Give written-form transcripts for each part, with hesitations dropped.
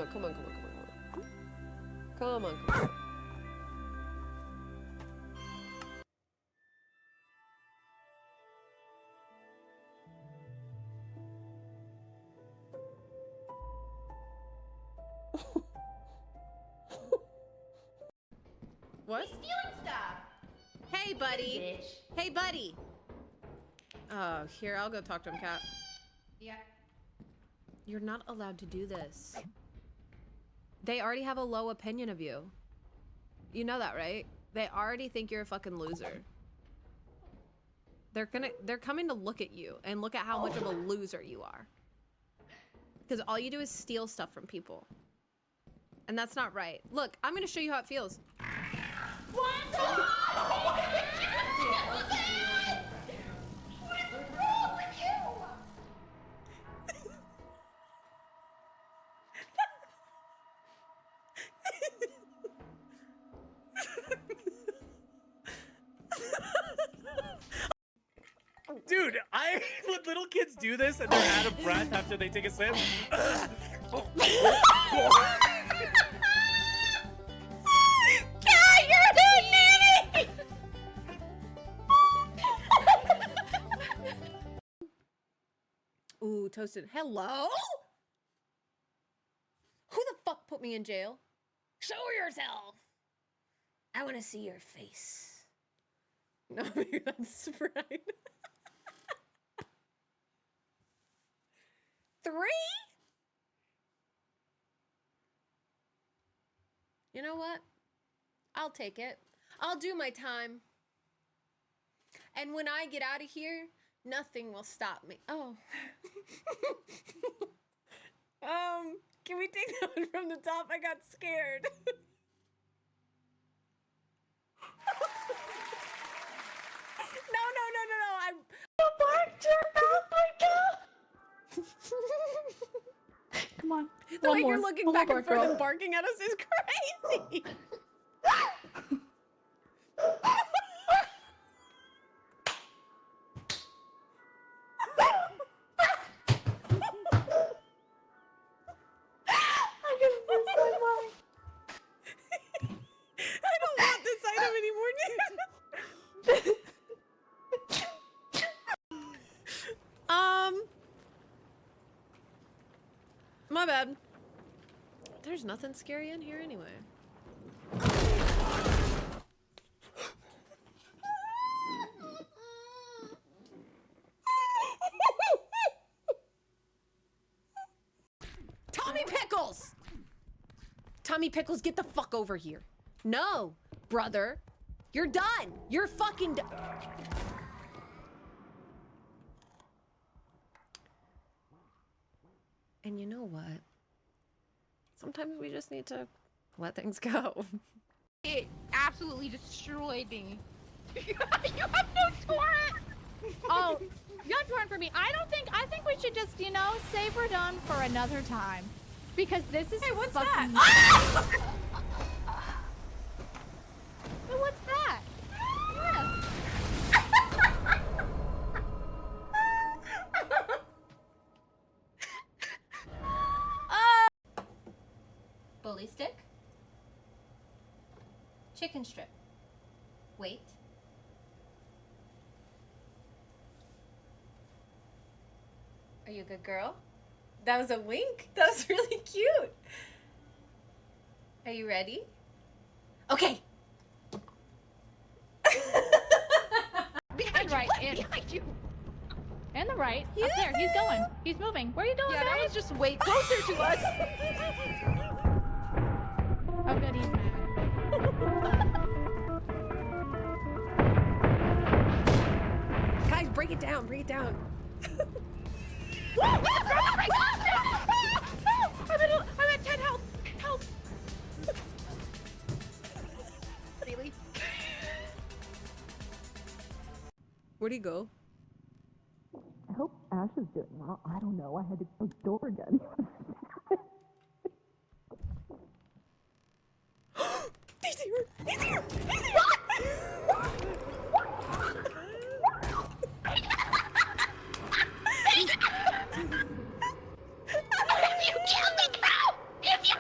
on, come on, come on, come on, come on. Come on, come on. What? He's stealing stuff. Hey, buddy. Bitch. Hey, buddy. Oh, here, I'll go talk to him, Cat. Yeah. You're not allowed to do this. They already have a low opinion of you. You know that, right? They already think you're a fucking loser. They're coming to look at you and look at how much of a loser you are. Because all you do is steal stuff from people. And that's not right. Look, I'm gonna show you how it feels. What is wrong with you? Dude, when little kids do this and they're out of breath after they take a sip. Ooh, toasted. Hello? Who the fuck put me in jail? Show yourself. I want to see your face. No, maybe that's right. 3? You know what? I'll take it. I'll do my time. And when I get out of here, nothing will stop me. Oh. Can we take that one from the top? I got scared. No. I'm barked your mouth, Mika. Come on. The way you're looking back and forth and barking at us is crazy. I don't want this item anymore, dude. My bad. There's nothing scary in here anyway. Tommy Pickles! Tommy Pickles, get the fuck over here. No, brother. You're done. You're fucking done. And you know what? Sometimes we just need to let things go. It absolutely destroyed me. You have no torrent! Oh, you have torrent for me. I think we should just, you know, save we're done for another time. Because this is Hey, what's fucking... that? Hey, what's that? Yes. Bully stick. Chicken strip. Wait. Are you a good girl? That was a wink. That was really cute. Are you ready? Okay. And right. Behind you. And the right. Up there. He's going. He's moving. Where are you going, Yeah, that babe? was just way closer to us. Oh, good. He's mad. Guys, break it down. Break it down. I'm at 10 health. Help. Really? Where'd he go? I hope Ash is doing well. I don't know. I had to close the door again. He's here! He's here! He's here! If you kill me now! If you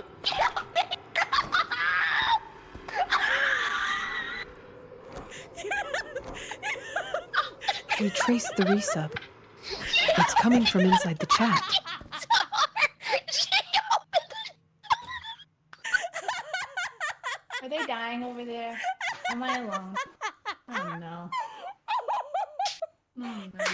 traced the resub. It's coming from inside the chat. Are they dying over there? Am I alone? Oh no. Oh no.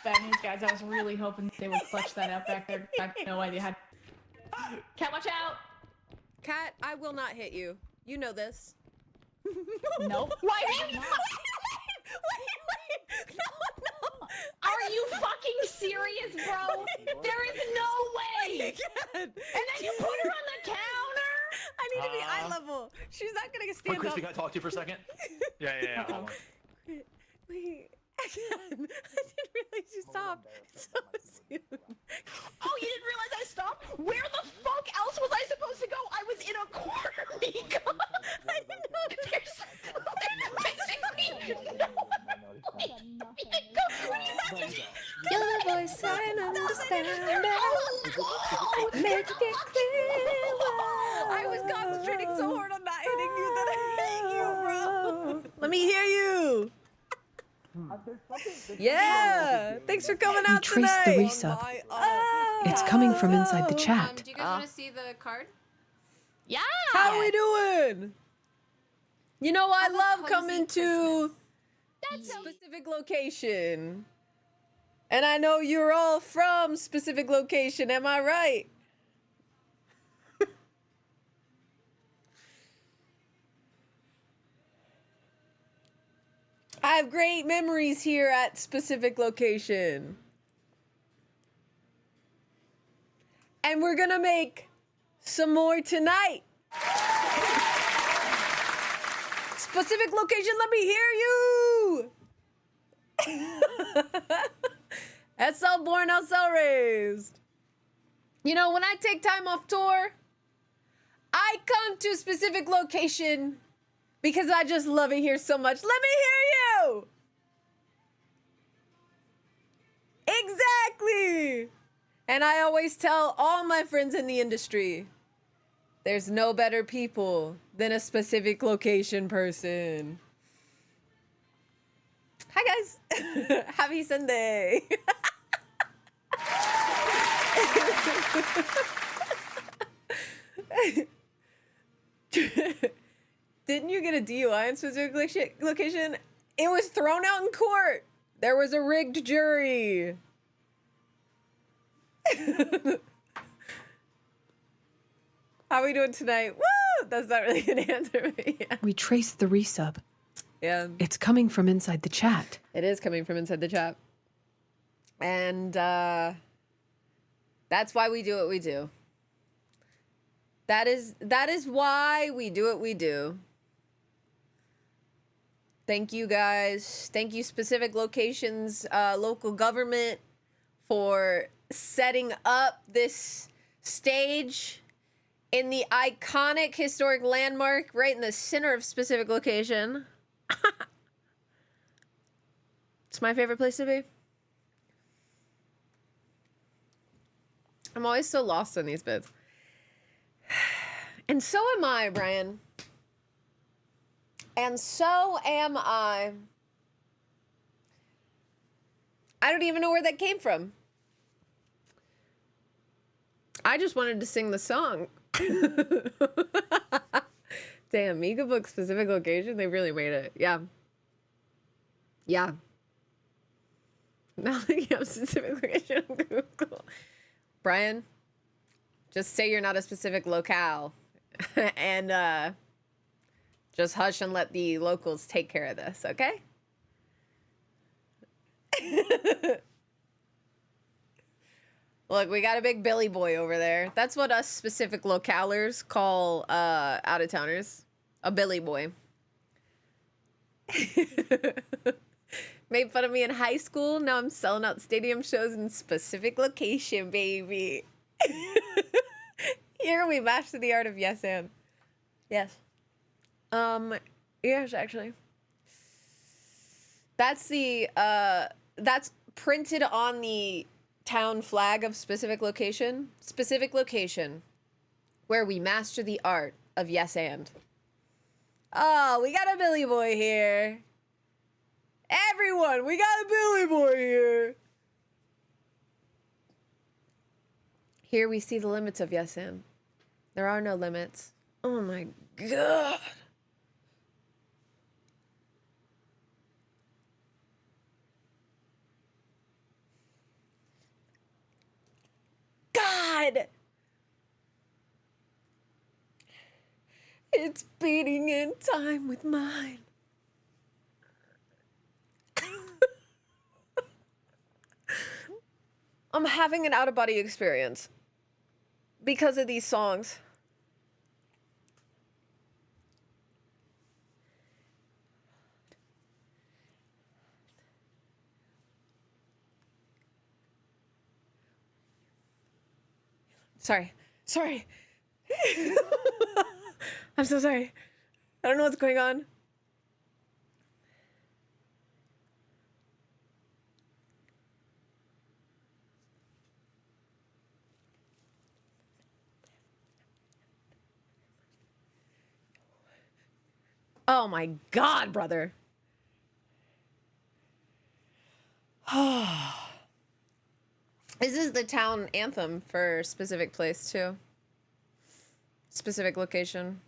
Bad news, guys. I was really hoping they would clutch that out back there. I have no idea how. Cat, watch out! Cat, I will not hit you. You know this. Nope. Why are you? No. Are you fucking serious, bro? There is no way. And And then you put her on the counter. I need to be eye level. She's not gonna Wait, stand Crispy, up. can I talk to you for a second? Yeah. Hold on. Wait. I didn't realize you stopped so soon. Oh, you didn't realize I stopped? Where the fuck else was I supposed to go? I was in a corner, Mika. I didn't know There's basically You're the voice I understand. Make it clear. I was concentrating so hard on not hitting you that I hit you, bro. Let me hear you. Yeah. Thanks for coming out traced the tonight. resub. It's coming from inside the chat. Do you guys want to see the card? Yeah. How we doing? You know, I love coming to specific location. And I know you're all from specific location, am I right? I have great memories here at specific location. And we're gonna make some more tonight. Specific location, let me hear you. SL born, SL raised. You know, when I take time off tour, I come to a specific location because I just love it here so much. Let me hear you. Exactly. And I always tell all my friends in the industry, there's no better people than a specific location person. Hi guys. Happy Sunday. Didn't you get a DUI in specific location? It was thrown out in court. There was a rigged jury. How are we doing tonight? Woo! That's not really an answer. But yeah. We traced the resub. Yeah. It's coming from inside the chat. It is coming from inside the chat. And that's why we do what we do. That is why we do what we do. Thank you guys. Thank you specific locations, local government for setting up this stage in the iconic historic landmark right in the center of specific location. It's my favorite place to be. I'm always so lost in these bits. And so am I, Brian. And so am I. I don't even know where that came from. I just wanted to sing the song. Damn, Mika book specific location. They really made it. Yeah. Yeah. Now looking up specific location on Google. Brian, just say you're not a specific locale. And just hush and let the locals take care of this, okay? Look, we got a big Billy boy over there. That's what us specific localers call out-of-towners. A Billy boy. Made fun of me in high school. Now I'm selling out stadium shows in specific location, baby. Here we mash to the art of yes and. Yes. Yes, actually. That's the, that's printed on the town flag of specific location. Specific location. where we master the art of yes and. Oh, we got a Billy Boy here. Everyone, we got a Billy Boy here. Here we see the limits of yes and. There are no limits. Oh my God. God. It's beating in time with mine. I'm having an out-of-body experience because of these songs. Sorry. I'm so sorry. I don't know what's going on. Oh my God, brother. This is the town anthem for a specific place too. Specific location.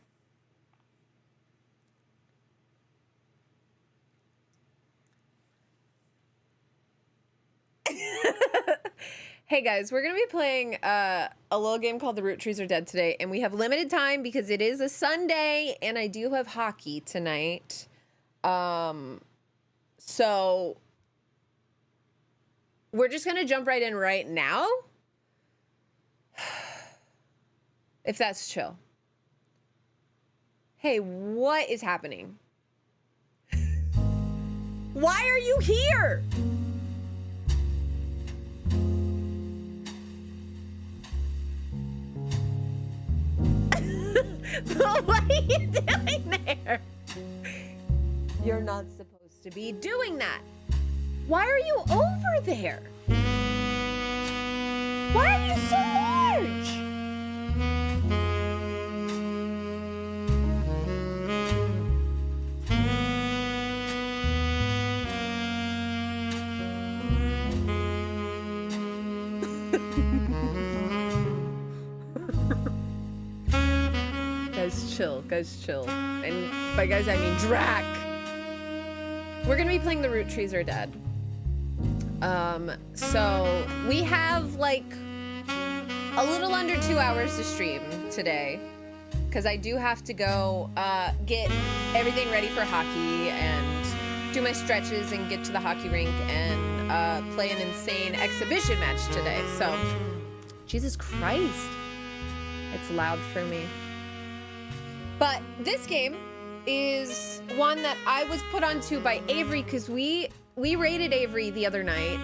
Hey guys, we're gonna be playing a little game called the Roottrees Are Dead today, and we have limited time because it is a Sunday, and I do have hockey tonight. So we're just gonna jump right in right now, if that's chill. Hey, what is happening? Why are you here? What are you doing there? You're not supposed to be doing that. Why are you over there? Why are you so large? Guys, chill. And by guys, I mean Drac. We're gonna be playing the Roottrees Are Dead. So we have like a little under 2 hours to stream today, because I do have to go get everything ready for hockey and do my stretches and get to the hockey rink and play an insane exhibition match today. So, Jesus Christ, it's loud for me. But this game is one that I was put onto by Avery because we raided Avery the other night.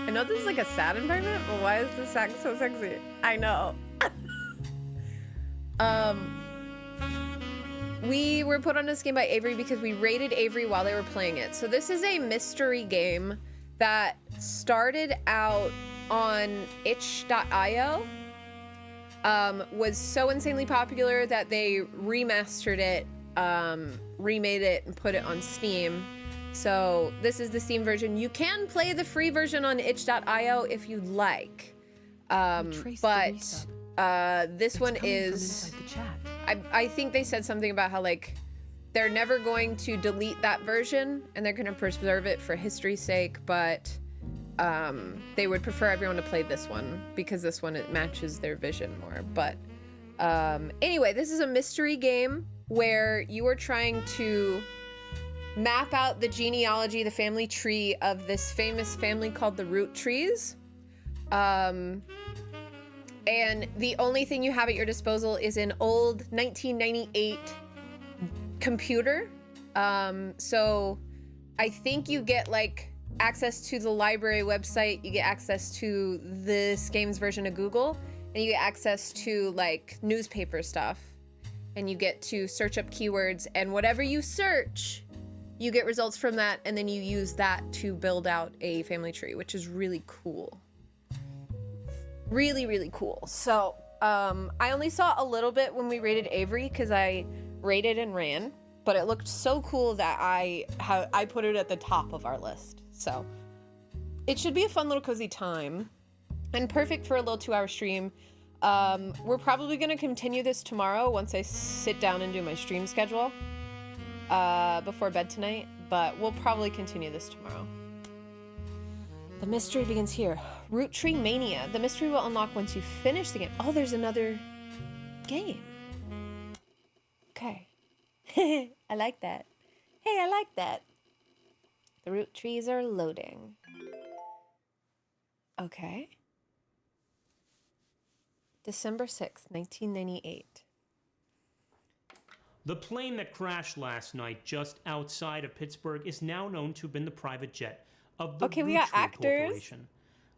I know this is like a sad environment, but why is this sax so sexy? I know. We were put on this game by Avery because we raided Avery while they were playing it. So this is a mystery game that started out on itch.io. Was so insanely popular that they remastered it, remade it, and put it on Steam. So this is the Steam version. You can play the free version on itch.io if you'd like. But this one is... I think they said something about how, like, they're never going to delete that version, and they're going to preserve it for history's sake, but... they would prefer everyone to play this one because this one, it matches their vision more. But anyway, this is a mystery game where you are trying to map out the genealogy, the family tree of this famous family called the Roottrees. And the only thing you have at your disposal is an old 1998 computer. So I think you get like access to the library website, you get access to this game's version of Google, and you get access to like newspaper stuff, and you get to search up keywords, and whatever you search, you get results from that, and then you use that to build out a family tree, which is really cool. Really, really cool. So I only saw a little bit when we raided Avery because I raided and ran, but it looked so cool that I put it at the top of our list. So it should be a fun little cozy time and perfect for a little 2-hour stream. We're probably going to continue this tomorrow once I sit down and do my stream schedule before bed tonight, but we'll probably continue this tomorrow. The mystery begins here. Roottree Mania. The mystery will unlock once you finish the game. Oh, there's another game. Okay. I like that. Hey, I like that. The root trees are loading. Okay. December 6th, 1998. The plane that crashed last night just outside of Pittsburgh is now known to have been the private jet of the Okay, we got Roottrees actors. Corporation.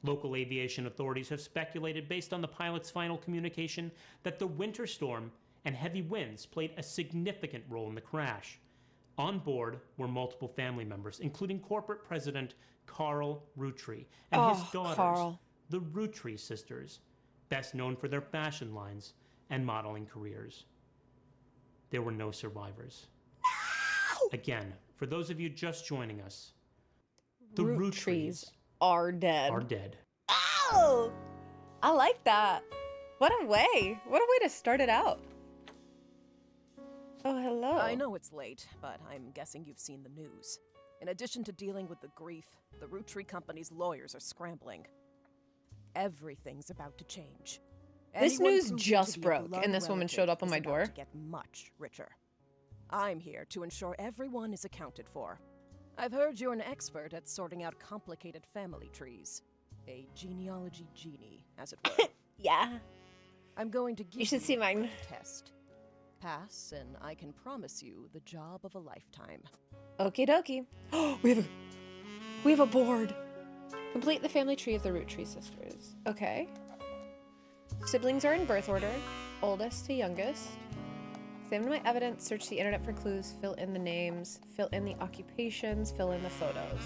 Local aviation authorities have speculated, based on the pilot's final communication, that the winter storm and heavy winds played a significant role in the crash. On board were multiple family members, including corporate president Carl Roottree and his daughters, Carl. the Roottrees sisters, best known for their fashion lines and modeling careers. There were no survivors. No! Again, for those of you just joining us, the Roottrees are dead. are dead. Oh! I like that. What a way. What a way to start it out. Oh, hello. I know it's late, but I'm guessing you've seen the news. In addition to dealing with the grief, the Roottree Company's lawyers are scrambling. Everything's about to change. This Anyone news proven to just be a broke, blood and this woman relative showed up on is my about door. to get much richer. I'm here to ensure everyone is accounted for. I've heard you're an expert at sorting out complicated family trees. A genealogy genie, as it were. Yeah. I'm going to give You should see mine. a test. Pass, and I can promise you the job of a lifetime. Okie dokie. we have a board. Complete the family tree of the Roottree sisters. Okay. Siblings are in birth order, oldest to youngest. Examine my evidence, search the internet for clues, fill in the names, fill in the occupations, fill in the photos.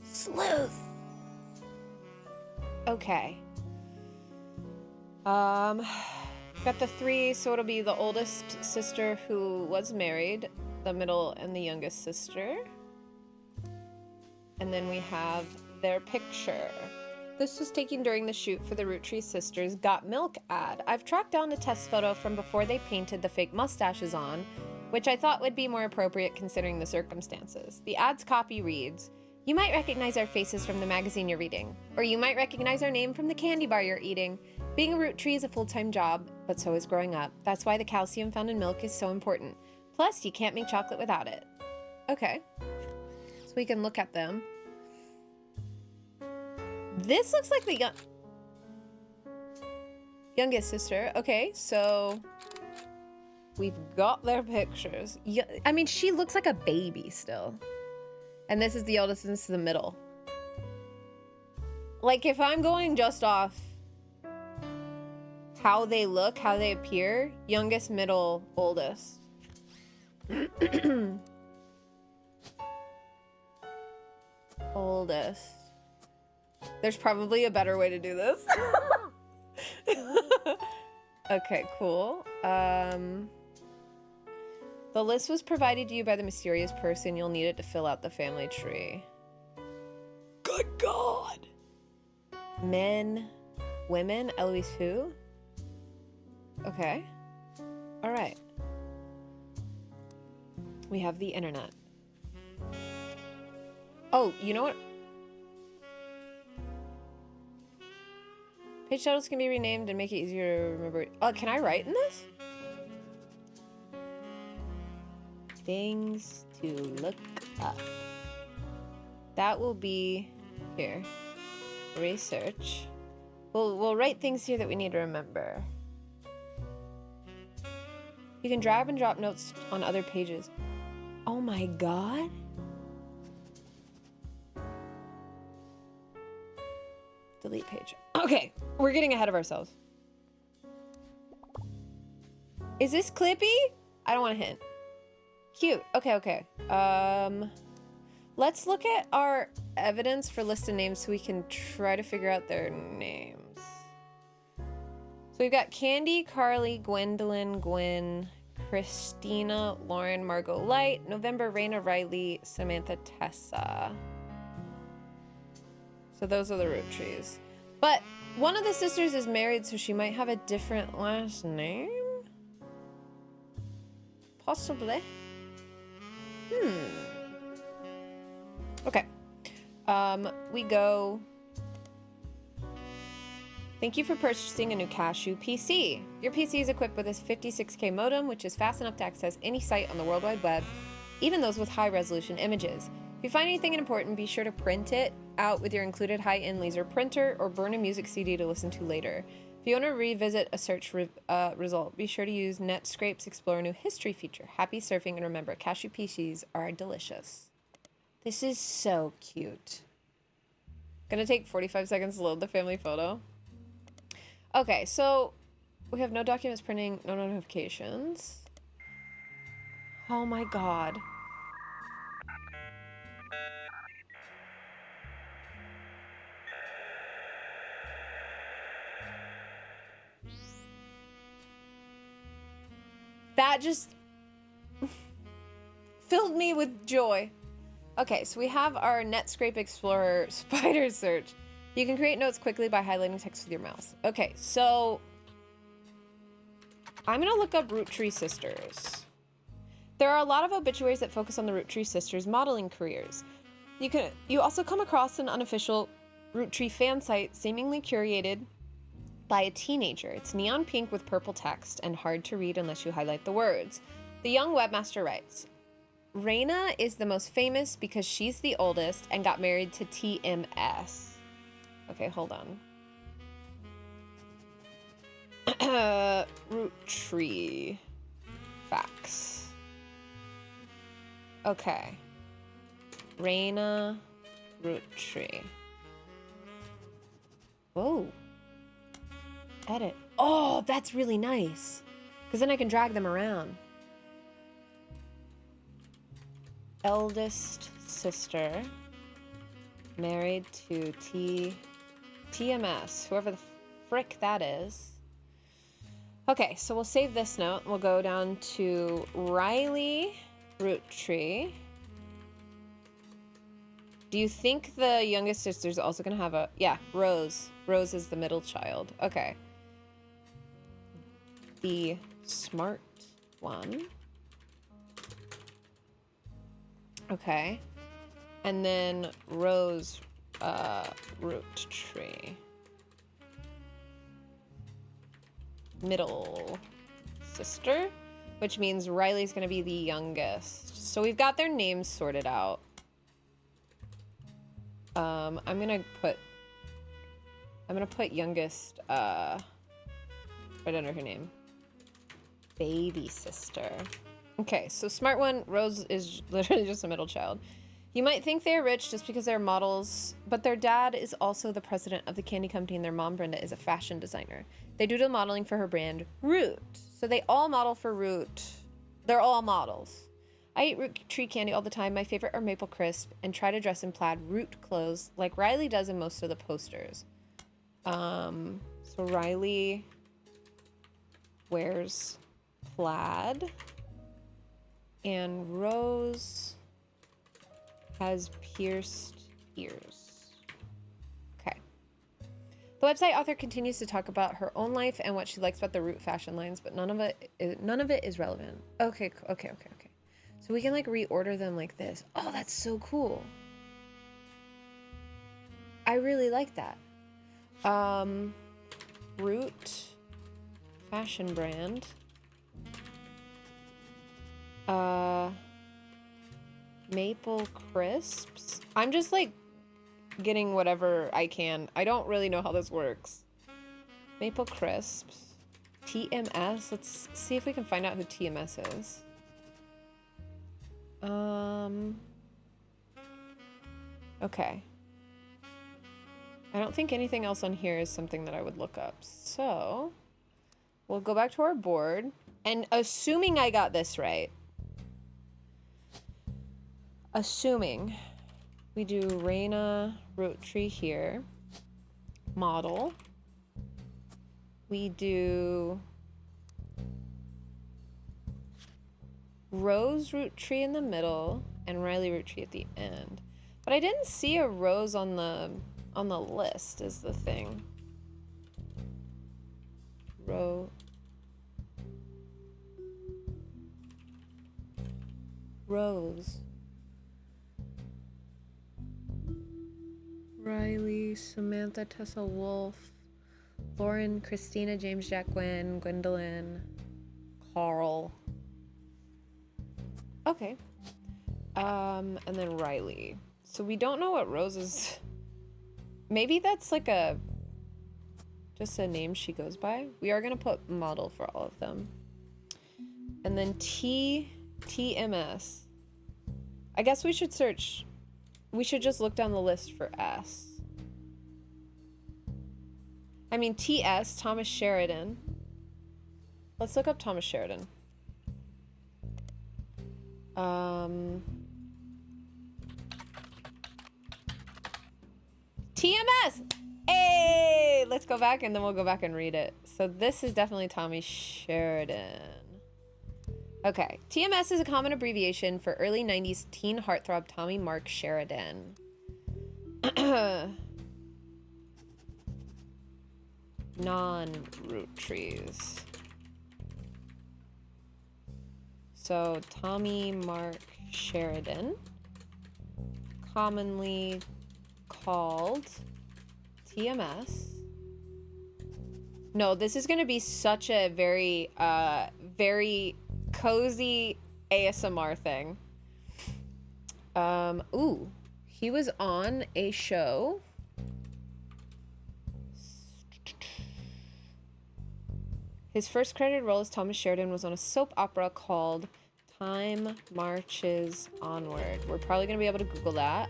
Sleuth! Okay. Got the 3, so it'll be the oldest sister who was married, the middle and the youngest sister. And then we have their picture. This was taken during the shoot for the Roottree Sisters Got Milk ad. I've tracked down a test photo from before they painted the fake mustaches on, which I thought would be more appropriate considering the circumstances. The ad's copy reads, "You might recognize our faces from the magazine you're reading, or you might recognize our name from the candy bar you're eating. Being a Roottree is a full-time job, but so is growing up. That's why the calcium found in milk is so important. Plus, you can't make chocolate without it." Okay. So we can look at them. This looks like the youngest sister. Okay, so we've got their pictures. Yeah, I mean, she looks like a baby still. And this is the oldest and this is the middle. Like, if I'm going just off how they look, how they appear, youngest, middle, oldest. Oldest. There's probably a better way to do this. Okay, cool. The list was provided to you by the mysterious person. You'll need it to fill out the family tree. Good God. Men, women, Eloise who? Okay. All right. We have the internet. Oh, you know what? Page titles can be renamed and make it easier to remember. Oh, can I write in this? Things to look up. That will be here. Research. We'll write things here that we need to remember. You can drag and drop notes on other pages. Oh my God. Delete page. Okay, we're getting ahead of ourselves. Is this Clippy? I don't want to hint. Cute. Okay. Let's look at our evidence for list of names so we can try to figure out their names. we've got Candy, Carly, Gwendolyn, Gwen, Christina, Lauren, Margot Light, November, Raina, Riley, Samantha, Tessa. So those are the Roottrees. But one of the sisters is married, so she might have a different last name? Possibly. Okay. We go... Thank you for purchasing a new Cashew PC. Your PC is equipped with a 56K modem, which is fast enough to access any site on the World Wide Web, even those with high-resolution images. If you find anything important, be sure to print it out with your included high-end laser printer or burn a music CD to listen to later. If you want to revisit a search result, be sure to use Netscape's Explore New History feature. Happy surfing, and remember, Cashew PCs are delicious. This is so cute. Gonna take 45 seconds to load the family photo. Okay, so we have no documents printing, no notifications. Oh my god. That just filled me with joy. Okay, so we have our Netscape Explorer spider search. You can create notes quickly by highlighting text with your mouse. Okay, so I'm gonna look up Roottree sisters. There are a lot of obituaries that focus on the Roottree sisters' modeling careers. You also come across an unofficial Roottree fan site seemingly curated by a teenager. It's neon pink with purple text and hard to read unless you highlight the words. The young webmaster writes, Raina is the most famous because she's the oldest and got married to TMS. Okay, hold on. Roottree facts. Okay. Raina Roottree. Whoa. Edit. Oh, that's really nice. Because then I can drag them around. Eldest sister. Married to TMS. Whoever the frick that is. Okay, so we'll save this note. We'll go down to Riley Roottree. Do you think the youngest sister's also gonna have a... Yeah, Rose. Rose is the middle child. Okay. The smart one. Okay. And then Rose Roottree. Middle sister, which means Riley's gonna be the youngest. So we've got their names sorted out. I'm gonna put youngest right under her name. Baby sister. Okay, so smart one, Rose is literally just a middle child. You might think they're rich just because they're models, but their dad is also the president of the candy company and their mom, Brenda, is a fashion designer. They do the modeling for her brand, Root. So they all model for Root. They're all models. I eat Roottree candy all the time. My favorite are Maple Crisp and try to dress in plaid Root clothes like Riley does in most of the posters. So Riley wears plaid and Rose has pierced ears. Okay. The website author continues to talk about her own life and what she likes about the Root fashion lines, but none of it is relevant. Okay. So we can like reorder them like this. Oh, that's so cool. I really like that. Root fashion brand. Maple Crisps. I'm just like getting whatever I can. I don't really know how this works. Maple Crisps. TMS. Let's see if we can find out who TMS is. Okay. I don't think anything else on here is something that I would look up. So we'll go back to our board. And assuming I got this right. Assuming we do Raina Roottree here. Model. we do Rose Roottree in the middle and Riley Roottree at the end. But I didn't see a Rose on the list is the thing. Rose. Riley, Samantha, Tessa Wolf, Lauren, Christina, James, Jack, Gwendolyn, Carl. Okay. And then Riley. So we don't know what Rose is. Maybe that's like just a name she goes by. We are gonna put model for all of them. And then TMS. I guess we should search. We should just look down the list for S. I mean TS, Thomas Sheridan. Let's look up Thomas Sheridan. TMS! Hey! Let's go back and then we'll go back and read it. So this is definitely Tommy Sheridan. Okay. TMS is a common abbreviation for early 90s teen heartthrob Tommy Mark Sheridan. Non-Roottrees. So Tommy Mark Sheridan, commonly called TMS. No, this is going to be such a very, very cozy ASMR thing. Ooh, he was on a show. His first credited role as Thomas Sheridan was on a soap opera called Time Marches Onward. We're probably going to be able to Google that.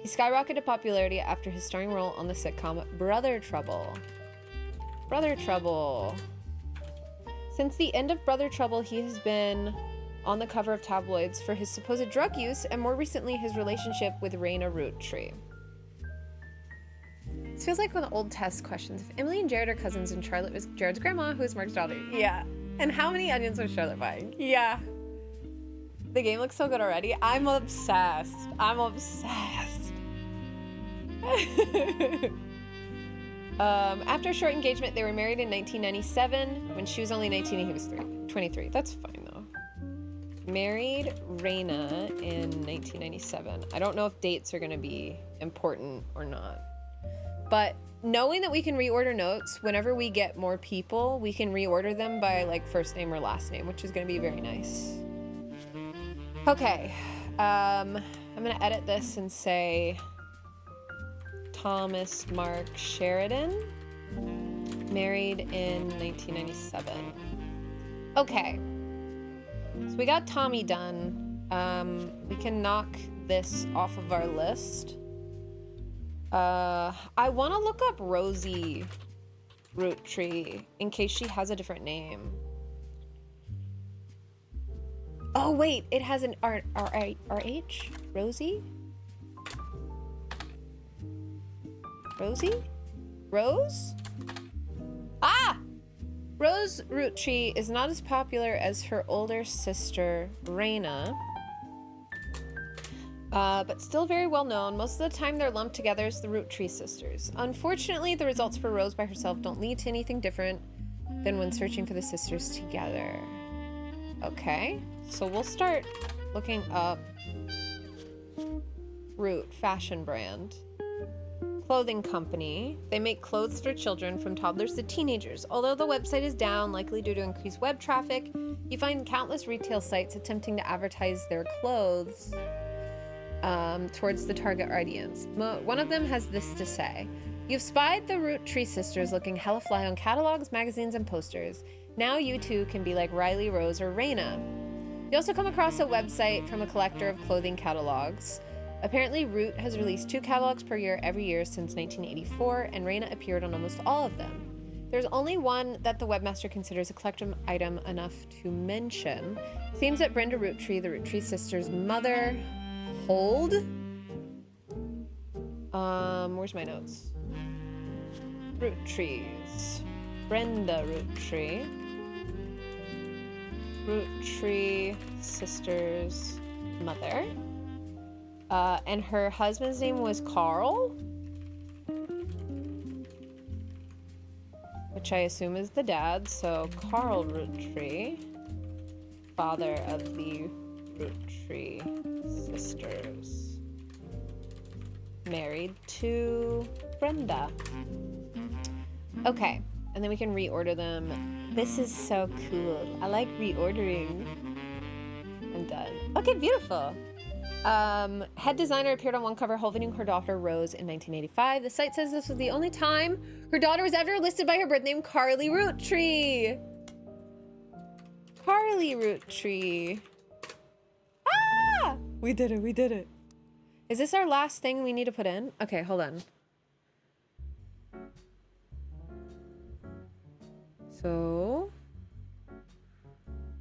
He skyrocketed popularity after his starring role on the sitcom Brother Trouble. Brother Trouble. Since the end of Brother Trouble, he has been on the cover of tabloids for his supposed drug use and more recently his relationship with Raina Roottree. This feels like one of the old test questions. If Emily and Jared are cousins and Charlotte was Jared's grandma, who is Mark's daughter? Yeah. And how many onions was Charlotte buying? Yeah. The game looks so good already. I'm obsessed. I'm obsessed. After a short engagement, they were married in 1997. When she was only 19 and he was 23. That's fine, though. Married Raina in 1997. I don't know if dates are going to be important or not. But knowing that we can reorder notes, whenever we get more people, we can reorder them by, like, first name or last name, which is going to be very nice. Okay. I'm going to edit this and say Thomas Mark Sheridan, married in 1997. Okay. So we got Tommy done. We can knock this off of our list. I want to look up Rosie Roottree in case she has a different name. Oh wait, it has an RH? Rosie? Rosie? Rose? Ah! Rose Roottree is not as popular as her older sister, Raina. But still very well known. Most of the time they're lumped together as the Roottree sisters. Unfortunately, the results for Rose by herself don't lead to anything different than when searching for the sisters together. Okay, so we'll start looking up Root fashion brand. Clothing company. They make clothes for children from toddlers to teenagers. Although the website is down, likely due to increased web traffic, you find countless retail sites attempting to advertise their clothes towards the target audience. One of them has this to say: "You've spied the Roottree sisters looking hella fly on catalogs, magazines, and posters. Now you too can be like Riley, Rose, or Raina." You also come across a website from a collector of clothing catalogs. Apparently, Root has released 2 catalogs per year every year since 1984, and Raina appeared on almost all of them. There's only one that the webmaster considers a collector's item enough to mention. Seems that Brenda Roottree, the Roottree sisters' mother, hold. Where's my notes? Roottrees. Brenda Rootree. Rootree sister's mother. And her husband's name was Carl, which I assume is the dad. So Carl Rootree, father of the Rootree sisters, married to Brenda. Okay, and then we can reorder them. This is so cool. I like reordering. I'm done. Okay, beautiful. Head designer appeared on one cover holding her daughter Rose in 1985. The site says this was the only time her daughter was ever listed by her birth name, Carly Rootree. Carly Rootree. Ah! We did it, we did it. Is this our last thing we need to put in? Okay, hold on. So,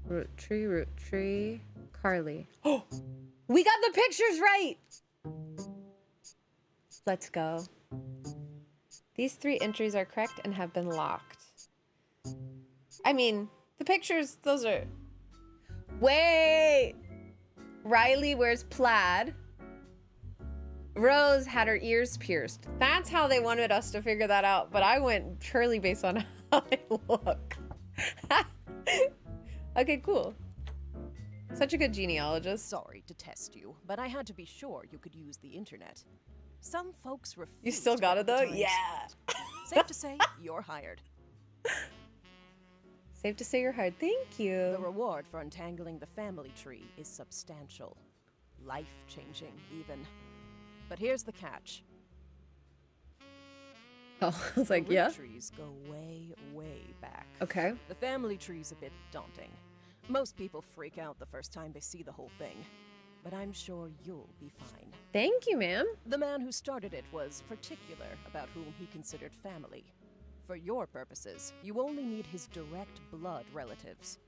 Rootree, Carly. Oh! We got the pictures right! Let's go. These 3 entries are correct and have been locked. I mean, the pictures, those are... Wait! Riley wears plaid. Rose had her ears pierced. That's how they wanted us to figure that out, but I went purely based on how they look. Okay, cool. Such a good genealogist. Sorry to test you, but I had to be sure you could use the internet. Some folks refuse. You still got it though? Yeah. Safe to say, you're hired. Safe to say you're hired. Thank you. The reward for untangling the family tree is substantial. Life-changing, even. But here's the catch. Oh, I was like, yeah. Trees go way, way back. Okay. The family tree's a bit daunting. Most people freak out the first time they see the whole thing. But I'm sure you'll be fine. Thank you, ma'am. The man who started it was particular about whom he considered family. For your purposes, you only need his direct blood relatives.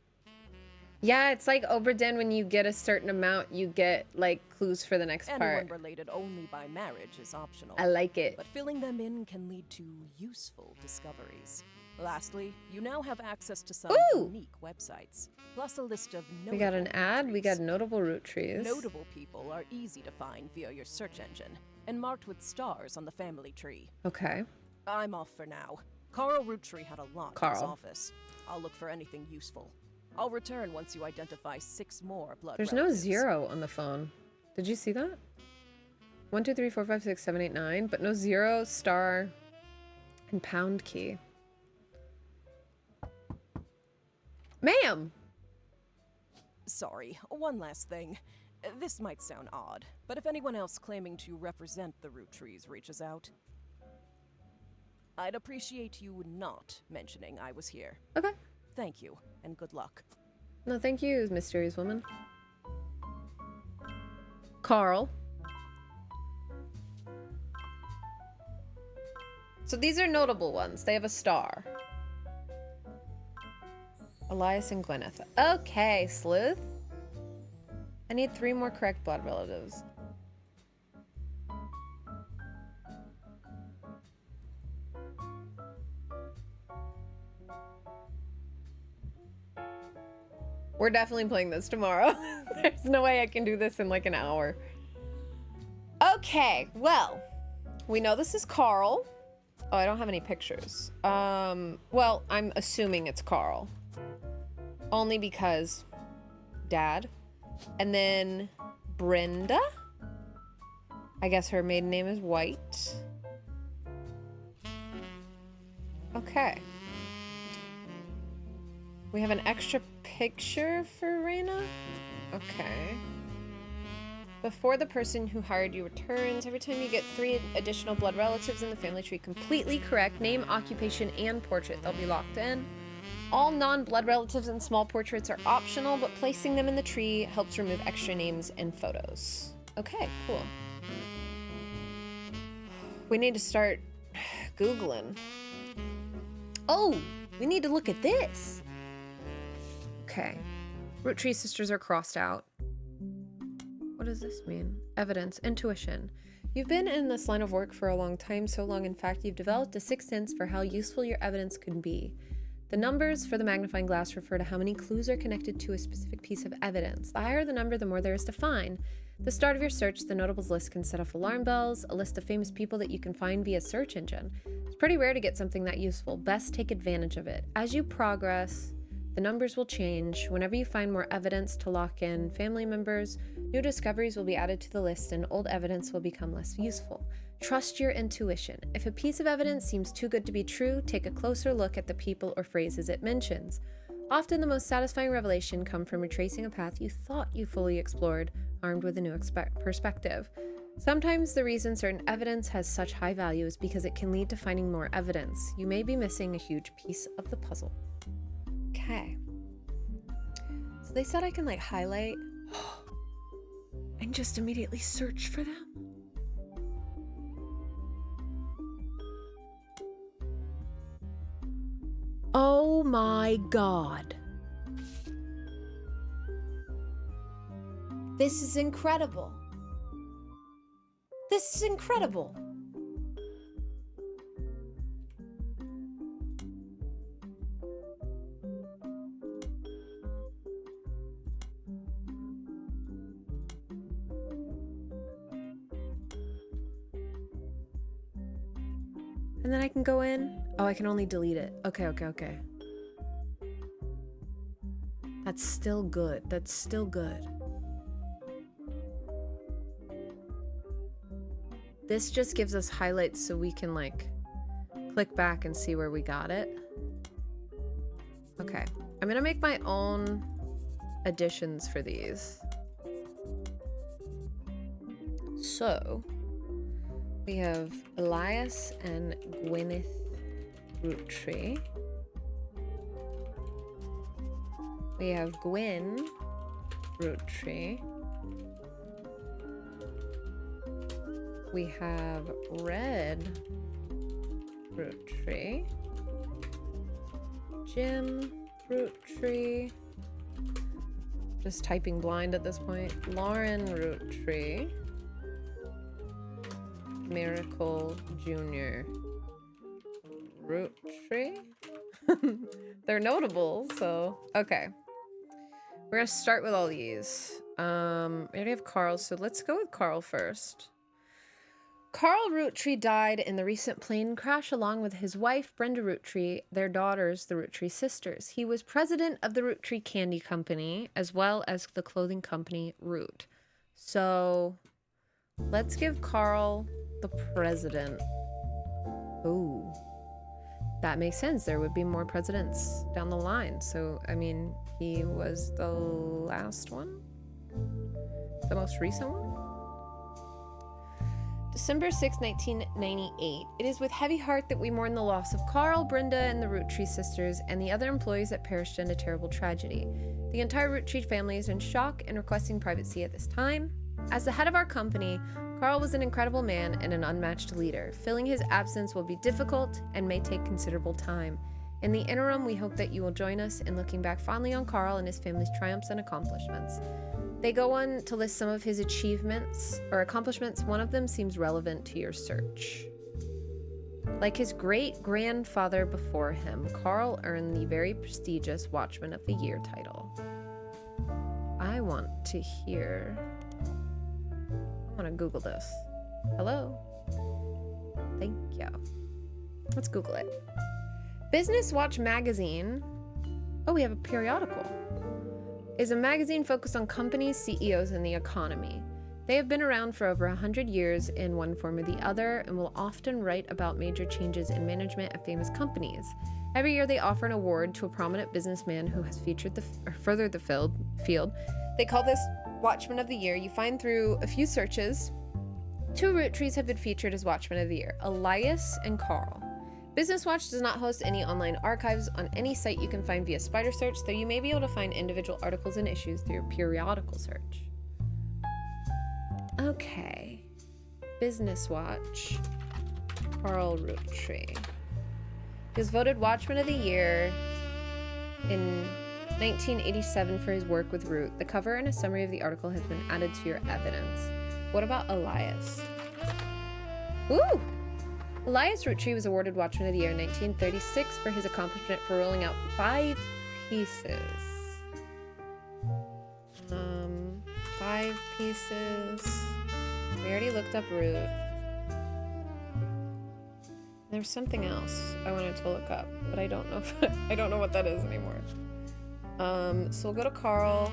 Yeah, it's like Oberdin, when you get a certain amount, you get, like, clues for the next Anyone part. related only by marriage is optional. I like it. But filling them in can lead to useful discoveries. Lastly, you now have access to some unique websites, plus a list of notable We got an ad. root We trees. got notable root trees. Notable people are easy to find via your search engine, and marked with stars on the family tree. Okay. I'm off for now. Carl Rootree had a lot in his office. I'll look for anything useful. I'll return once you identify 6 more blood There's relatives. no 0 on the phone. Did you see that? 1, 2, 3, 4, 5, 6, 7, 8, 9, but no 0, star, and pound key. Ma'am! Sorry, one last thing. This might sound odd, but if anyone else claiming to represent the Roottrees reaches out, I'd appreciate you not mentioning I was here. Okay. Thank you, and good luck. No, thank you, mysterious woman. Carl. So these are notable ones. They have a star. Elias and Gwyneth. Okay, Sleuth. I need 3 more correct blood relatives. We're definitely playing this tomorrow. There's no way I can do this in like an hour. Okay, well, we know this is Carl. Oh, I don't have any pictures. Well, I'm assuming it's Carl. Only because Dad. And then Brenda. I guess her maiden name is White. Okay. We have an extra picture for Raina? Okay. Before the person who hired you returns, every time you get 3 additional blood relatives in the family tree completely correct, name, occupation, and portrait, they'll be locked in. All non-blood relatives and small portraits are optional, but placing them in the tree helps remove extra names and photos. Okay, cool. We need to start Googling. Oh, we need to look at this. Okay. Rootree sisters are crossed out. What does this mean? Evidence, intuition. You've been in this line of work for a long time, so long in fact you've developed a sixth sense for how useful your evidence could be. The numbers for the magnifying glass refer to how many clues are connected to a specific piece of evidence. The higher the number, the more there is to find. At the start of your search, the notables list can set off alarm bells, a list of famous people that you can find via search engine. It's pretty rare to get something that useful. Best take advantage of it. As you progress, the numbers will change. Whenever you find more evidence to lock in family members, new discoveries will be added to the list and old evidence will become less useful. Trust your intuition. If a piece of evidence seems too good to be true, take a closer look at the people or phrases it mentions. Often the most satisfying revelation comes from retracing a path you thought you fully explored, armed with a new perspective. Sometimes the reason certain evidence has such high value is because it can lead to finding more evidence. You may be missing a huge piece of the puzzle. Okay. So they said I can like highlight and just immediately search for them. Oh my god. This is incredible. This is incredible. And then I can go in. Oh, I can only delete it. Okay. That's still good. That's still good. This just gives us highlights so we can like click back and see where we got it. Okay. I'm gonna make my own additions for these. So we have Elias and Gwyneth Roottrees. We have Gwyn Roottrees. We have Red Roottrees. Jim Roottrees. Just typing blind at this point. Lauren Roottrees. Miracle Jr. Roottrees. They're notable, so okay. We're gonna start with all these. We already have Carl, so let's go with Carl first. Carl Roottrees died in the recent plane crash along with his wife, Brenda Roottrees, their daughters, the Roottrees sisters. He was president of the Roottrees Candy Company, as well as the clothing company Root. So let's give Carl the president. Ooh. That makes sense. There would be more presidents down the line. So, I mean, he was the last one? The most recent one? December 6, 1998. It is with heavy heart that we mourn the loss of Carl, Brenda, and the Roottrees sisters, and the other employees that perished in a terrible tragedy. The entire Roottrees family is in shock and requesting privacy at this time. As the head of our company, Carl was an incredible man and an unmatched leader. Filling his absence will be difficult and may take considerable time. In the interim, we hope that you will join us in looking back fondly on Carl and his family's triumphs and accomplishments. They go on to list some of his achievements or accomplishments. One of them seems relevant to your search. Like his great-grandfather before him, Carl earned the very prestigious Watchman of the Year title. I want to hear... I want to Google this. Hello? Thank you. Let's Google it. Business Watch magazine. Oh, we have a periodical. Is a magazine focused on companies, CEOs, and the economy. They have been around for over 100 years in one form or the other and will often write about major changes in management at famous companies. Every year they offer an award to a prominent businessman who has furthered the field. They call this Watchman of the Year. You find through a few searches, 2 Roottrees have been featured as Watchmen of the Year, Elias and Carl. Business Watch does not host any online archives on any site you can find via spider search, though you may be able to find individual articles and issues through periodical search. Okay. Business Watch. Carl Roottrees. He was voted Watchman of the Year in 1987 for his work with Root. The cover and a summary of the article has been added to your evidence. What about Elias? Ooh! Elias Roottrees was awarded Watchman of the Year in 1936 for his accomplishment for rolling out 5 pieces. 5 pieces. We already looked up Root. There's something else I wanted to look up, but I don't know if I don't know what that is anymore. So we'll go to Carl.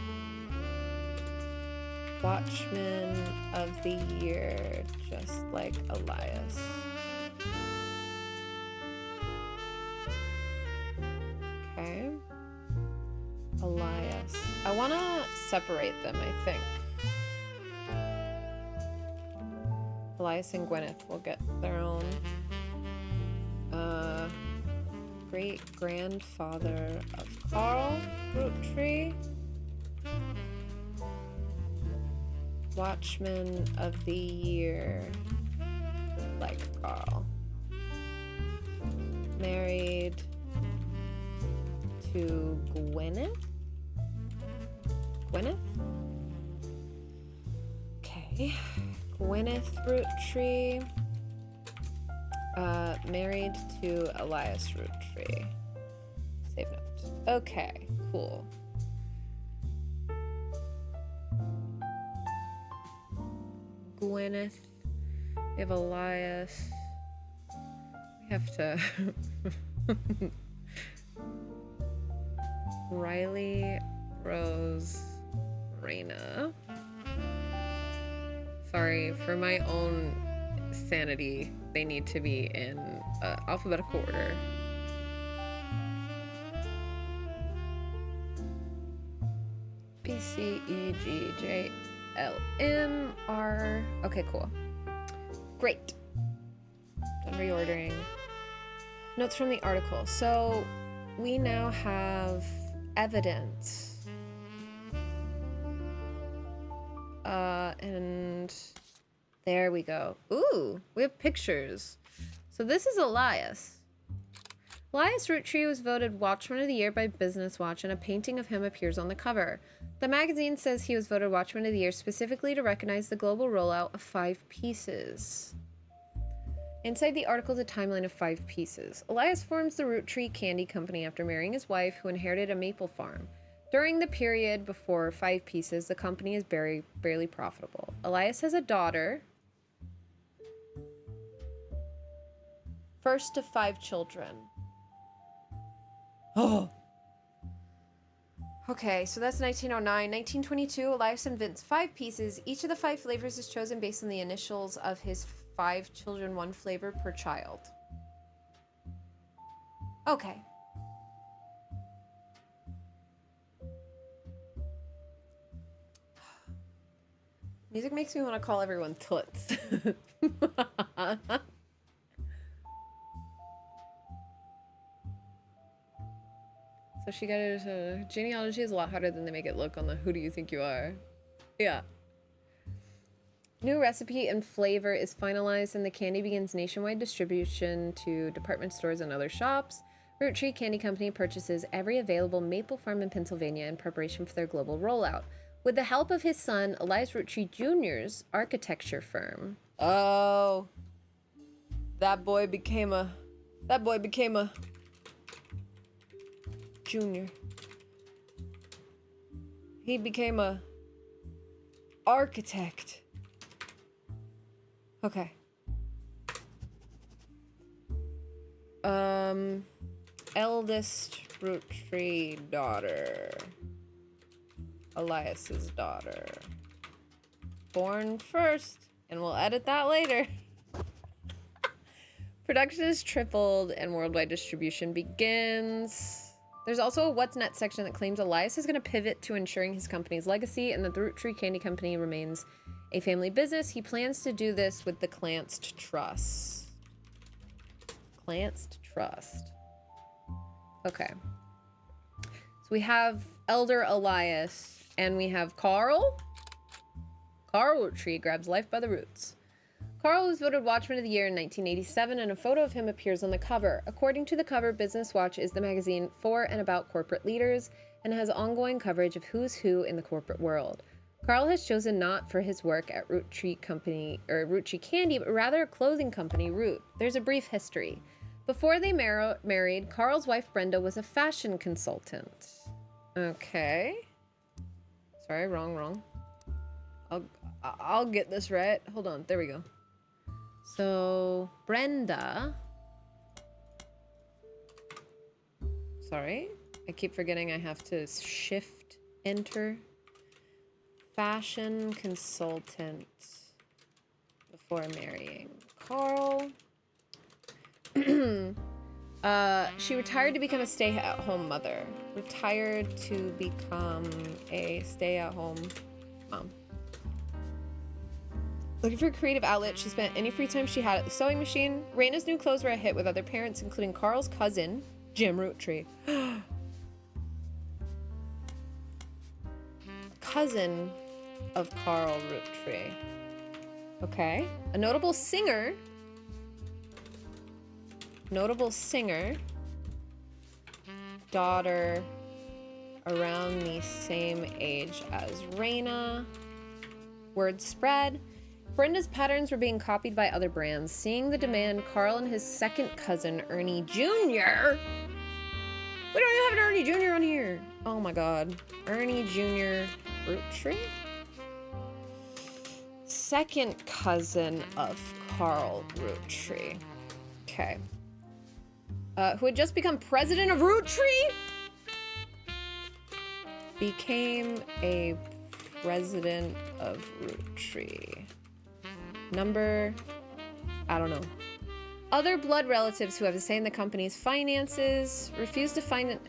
Watchman of the Year, just like Elias. Okay. Elias. I want to separate them, I think. Elias and Gwyneth will get their own. Great-grandfather of Carl Roottrees. Watchman of the Year, like Carl. Married to Gwyneth? Gwyneth? Okay. Gwyneth Roottrees. Married to Elias Roottrees. Save note. Okay, cool. Gwyneth. We have Elias. We have to... Riley, Rose, Raina. Sorry, for my own sanity, they need to be in alphabetical order. B, C, E, G, J, L, M, R. Okay, cool. Great. Done reordering. Notes from the article. So we now have evidence. And there we go. Ooh, we have pictures. So this is Elias. Elias Roottrees was voted Watchman of the Year by Business Watch, and a painting of him appears on the cover. The magazine says he was voted Watchman of the Year specifically to recognize the global rollout of 5 pieces. Inside the article is a timeline of 5 pieces. Elias forms the Roottrees Candy Company after marrying his wife, who inherited a maple farm. During the period before 5 pieces, the company is barely profitable. Elias has a daughter. First of 5 children. Oh. Okay, so that's 1909. 1922, Elias invents 5 pieces. Each of the 5 flavors is chosen based on the initials of his 5 children, 1 flavor per child. Okay. Music makes me want to call everyone toots. So she got it. Genealogy is a lot harder than they make it look on the Who Do You Think You Are? Yeah. New recipe and flavor is finalized, and the candy begins nationwide distribution to department stores and other shops. Roottrees Candy Company purchases every available maple farm in Pennsylvania in preparation for their global rollout, with the help of his son, Elias Roottrees Jr.'s architecture firm. Oh. That boy became a junior. He became a architect. Okay. Eldest Roottrees daughter. Elias's daughter. Born first, and we'll edit that later. Production is tripled and worldwide distribution begins. There's also a What's Next section that claims Elias is going to pivot to ensuring his company's legacy and that the Roottrees Candy Company remains a family business. He plans to do this with the Clanced Trust. Clanced Trust. Okay. So we have Elder Elias and we have Carl. Carl Roottrees grabs life by the roots. Carl was voted Watchman of the Year in 1987, and a photo of him appears on the cover. According to the cover, Business Watch is the magazine for and about corporate leaders and has ongoing coverage of who's who in the corporate world. Carl has chosen not for his work at Roottrees Company, or Roottrees Candy, but rather a clothing company, Root. There's a brief history. Before they married, Carl's wife Brenda was a fashion consultant. Okay. Sorry, wrong. I'll get this right. Hold on, there we go. So, Brenda. Sorry, I keep forgetting I have to shift enter. Fashion consultant before marrying Carl. She retired to become a stay-at-home mother. Retired to become a stay-at-home mom. Looking for a creative outlet, she spent any free time she had at the sewing machine. Raina's new clothes were a hit with other parents, including Carl's cousin, Jim Roottrees. Cousin of Carl Roottrees. Okay. A notable singer. Daughter around the same age as Raina. Word spread. Brenda's patterns were being copied by other brands. Seeing the demand, Carl and his second cousin, Ernie Jr. We don't even have an Ernie Jr. on here. Oh my god. Ernie Jr. Roottrees? Second cousin of Carl Roottrees. Okay. Who had just become president of Roottrees? Became a president of Roottrees. Number, I don't know. Other blood relatives who have a say in the company's finances refuse to fund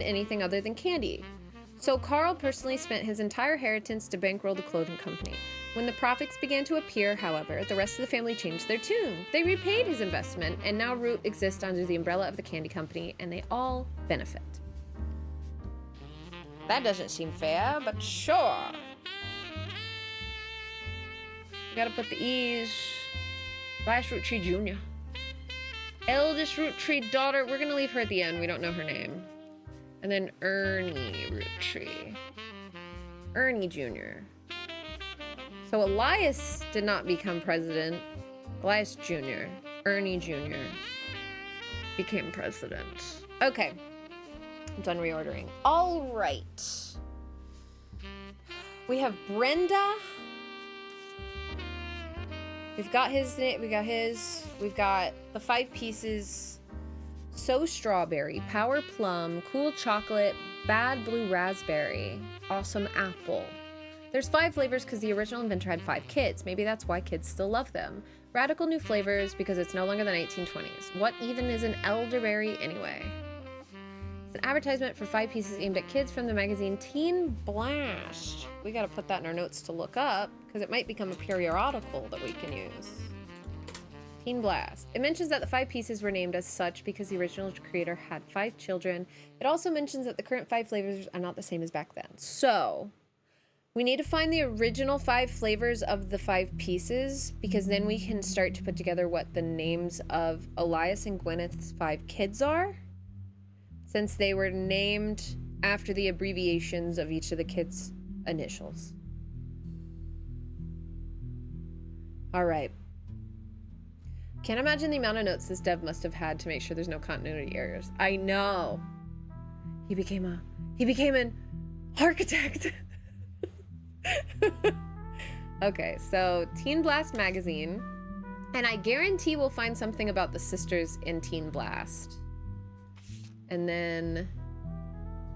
anything other than candy. So Carl personally spent his entire inheritance to bankroll the clothing company. When the profits began to appear, however, the rest of the family changed their tune. They repaid his investment, and now Root exists under the umbrella of the candy company, and they all benefit. That doesn't seem fair, but sure. We gotta put the E's. Vice Roottrees Jr. Eldest Roottrees daughter. We're gonna leave her at the end. We don't know her name. And then Ernie Roottrees. Ernie Jr. So Elias did not become president. Elias Jr. Ernie Jr. became president. Okay. I'm done reordering. All right. We have Brenda. We've got his name. We got his. We've got the 5 pieces. So Strawberry, Power Plum, Cool Chocolate, Bad Blue Raspberry, Awesome Apple. There's 5 flavors because the original inventor had 5 kids. Maybe that's why kids still love them. Radical new flavors because it's no longer the 1920s. What even is an elderberry anyway? It's an advertisement for 5 pieces aimed at kids from the magazine Teen Blast. We gotta put that in our notes to look up because it might become a periodical that we can use. Teen Blast. It mentions that the 5 pieces were named as such because the original creator had 5 children. It also mentions that the current 5 flavors are not the same as back then. So, we need to find the original 5 flavors of the 5 pieces because then we can start to put together what the names of Elias and Gwyneth's 5 kids are, since they were named after the abbreviations of each of the kids' initials. All right. Can't imagine the amount of notes this dev must have had to make sure there's no continuity errors. I know. He became an architect. Okay, so Teen Blast magazine. And I guarantee we'll find something about the sisters in Teen Blast. And then,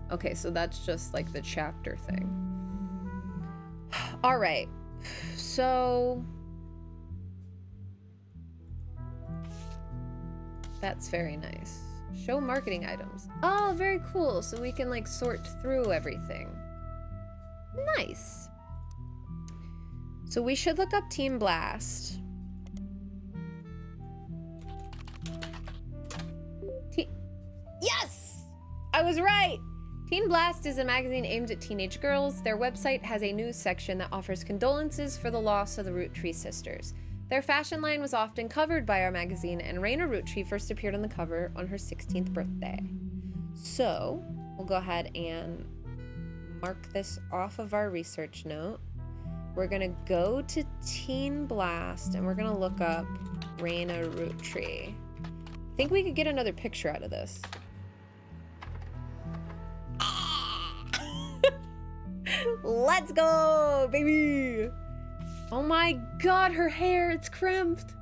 okay, so that's just like the chapter thing. All right, so that's very nice. Show marketing items. Oh, very cool. So we can like sort through everything. Nice. So we should look up Teen Blast. Yes! I was right! Teen Blast is a magazine aimed at teenage girls. Their website has a news section that offers condolences for the loss of the Roottrees sisters. Their fashion line was often covered by our magazine, and Raina Roottrees first appeared on the cover on her 16th birthday. So, we'll go ahead and mark this off of our research note. We're gonna go to Teen Blast and we're gonna look up Raina Roottree. I think we could get another picture out of this. Let's go, baby! Oh my god, her hair, it's crimped!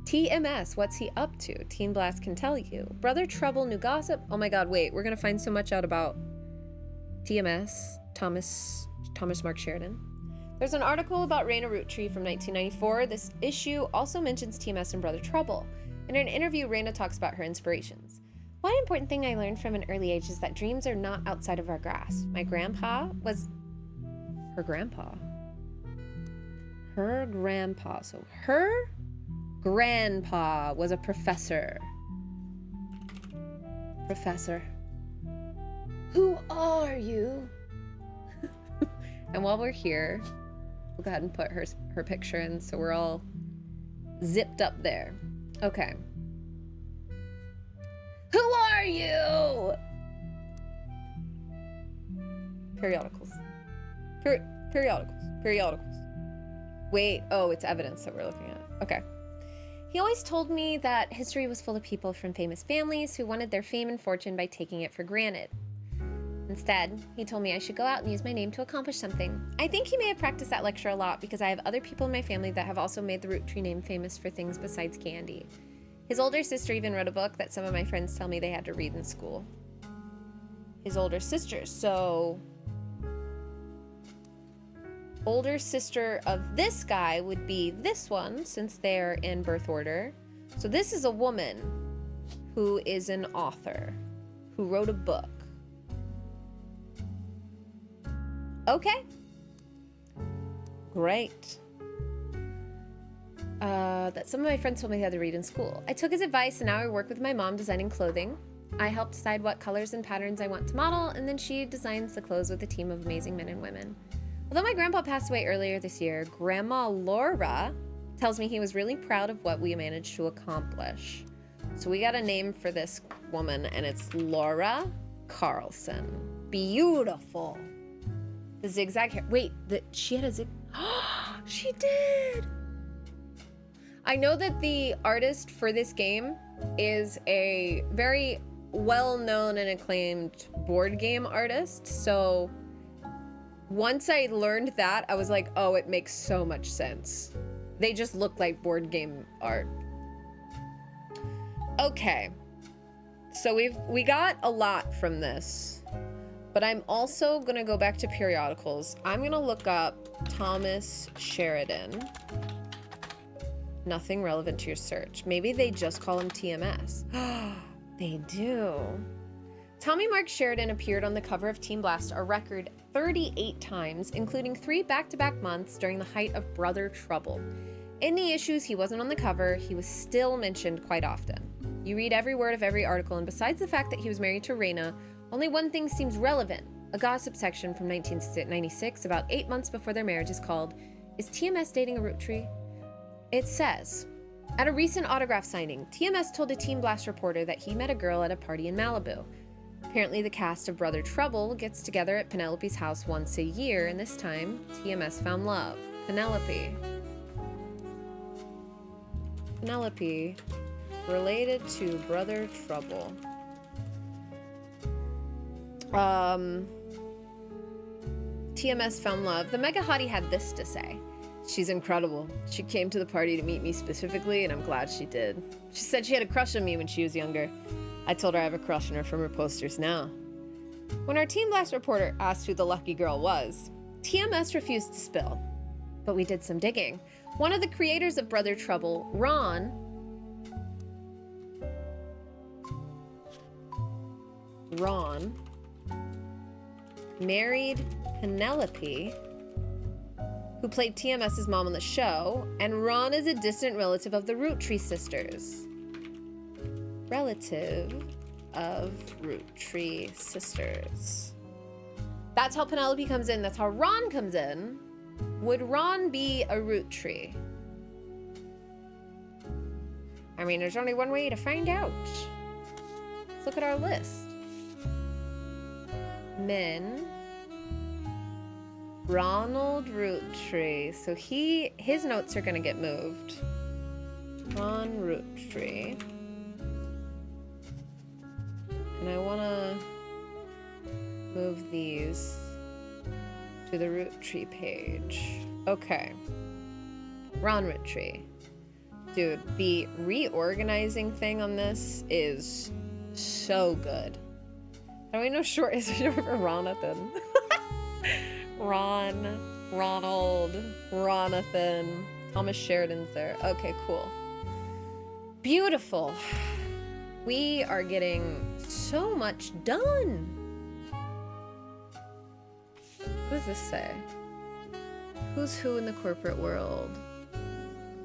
TMS, what's he up to? Teen Blast can tell you. Brother Trouble, new gossip? Oh my god, wait, we're gonna find so much out about TMS, Thomas Mark Sheridan. There's an article about Raina Roottree from 1994. This issue also mentions TMS and Brother Trouble. In an interview, Raina talks about her inspirations. One important thing I learned from an early age is that dreams are not outside of our grasp. My grandpa was... Her grandpa? Her grandpa. So her grandpa was a professor. Professor. Who are you? And while we're here, we'll go ahead and put her picture in so we're all zipped up there. Okay. Who are you? Periodicals. Periodicals. Wait, oh, it's evidence that we're looking at. Okay. He always told me that history was full of people from famous families who wanted their fame and fortune by taking it for granted. Instead, he told me I should go out and use my name to accomplish something. I think he may have practiced that lecture a lot because I have other people in my family that have also made the Roottree name famous for things besides candy. His older sister even wrote a book that some of my friends tell me they had to read in school. His older sister, so... Older sister of this guy would be this one, since they're in birth order. So this is a woman who is an author, who wrote a book. Okay. Great. That some of my friends told me they had to read in school. I took his advice and now I work with my mom designing clothing. I help decide what colors and patterns I want to model, and then she designs the clothes with a team of amazing men and women. Although my grandpa passed away earlier this year, Grandma Laura tells me he was really proud of what we managed to accomplish. So we got a name for this woman, and it's Laura Carlson. Beautiful. The zigzag hair. Wait, she had a zig... She did! I know that the artist for this game is a very well-known and acclaimed board game artist, so once I learned that, I was like, oh, it makes so much sense. They just look like board game art. Okay. So we got a lot from this, but I'm also gonna go back to periodicals. I'm gonna look up Thomas Sheridan. Nothing relevant to your search. Maybe they just call him TMS. They do. Tommy Mark Sheridan appeared on the cover of Teen Blast a record 38 times, including 3 back-to-back months during the height of Brother Trouble. In the issues he wasn't on the cover, he was still mentioned quite often. You read every word of every article, and besides the fact that he was married to Raina, only one thing seems relevant. A gossip section from 1996, about 8 months before their marriage, is called, "Is TMS dating a Roottree?" It says, at a recent autograph signing, TMS told a Teen Blast reporter that he met a girl at a party in Malibu. Apparently the cast of Brother Trouble gets together at Penelope's house once a year, and this time, TMS found love. Penelope, related to Brother Trouble. TMS found love. The mega hottie had this to say. She's incredible. She came to the party to meet me specifically, and I'm glad she did. She said she had a crush on me when she was younger. I told her I have a crush on her from her posters now. When our Teen Blast reporter asked who the lucky girl was, TMS refused to spill. But we did some digging. One of the creators of Brother Trouble, Ron, married Penelope, who played TMS's mom on the show, and Ron is a distant relative of the Roottree sisters. That's how Penelope comes in. That's how Ron comes in. Would Ron be a Roottree? I mean, there's only one way to find out. Let's look at our list. Men Ronald Roottrees. So his notes are gonna get moved. Ron Roottrees. And I wanna move these to the Roottrees page. Okay. Ron Roottrees. Dude, the reorganizing thing on this is so good. How do we know short is short for Ronathan? Ronald, Ronathan. Thomas Sheridan's there. Okay, cool. Beautiful. We are getting so much done. What does this say? Who's who in the corporate world?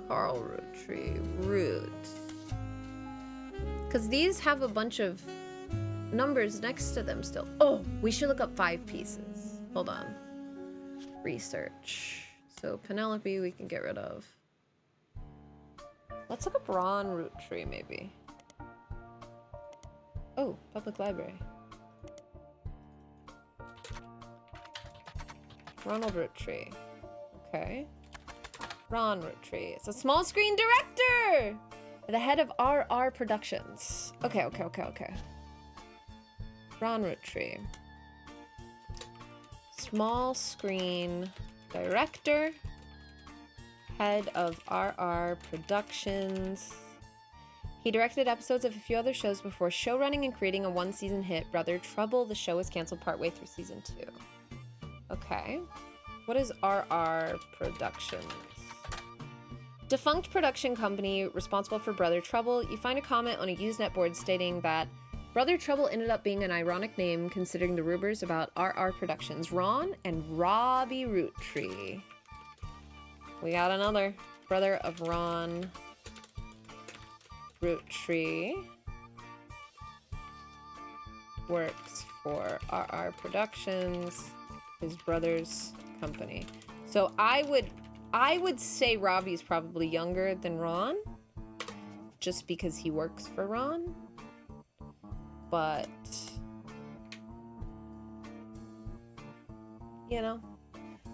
Carl Roottrees. Roots. Because these have a bunch of numbers next to them still. Oh, we should look up 5 pieces. Hold on. Research. So Penelope we can get rid of. Let's look up Ron Roottrees maybe. Oh, public library. Ronald Roottrees. Okay. Ron Roottrees. It's a small screen director! The head of RR Productions. Okay. Ron Roottrees. Small screen director. Head of RR Productions. He directed episodes of a few other shows before showrunning and creating a 1-season hit, Brother Trouble. The show was canceled partway through season 2. Okay. What is RR Productions? Defunct production company responsible for Brother Trouble. You find a comment on a Usenet board stating that Brother Trouble ended up being an ironic name considering the rumors about RR Productions. Ron and Robbie Roottrees. We got another brother of Ron Roottrees. Works for RR Productions, his brother's company. So I would say Robbie's probably younger than Ron, just because he works for Ron. But you know,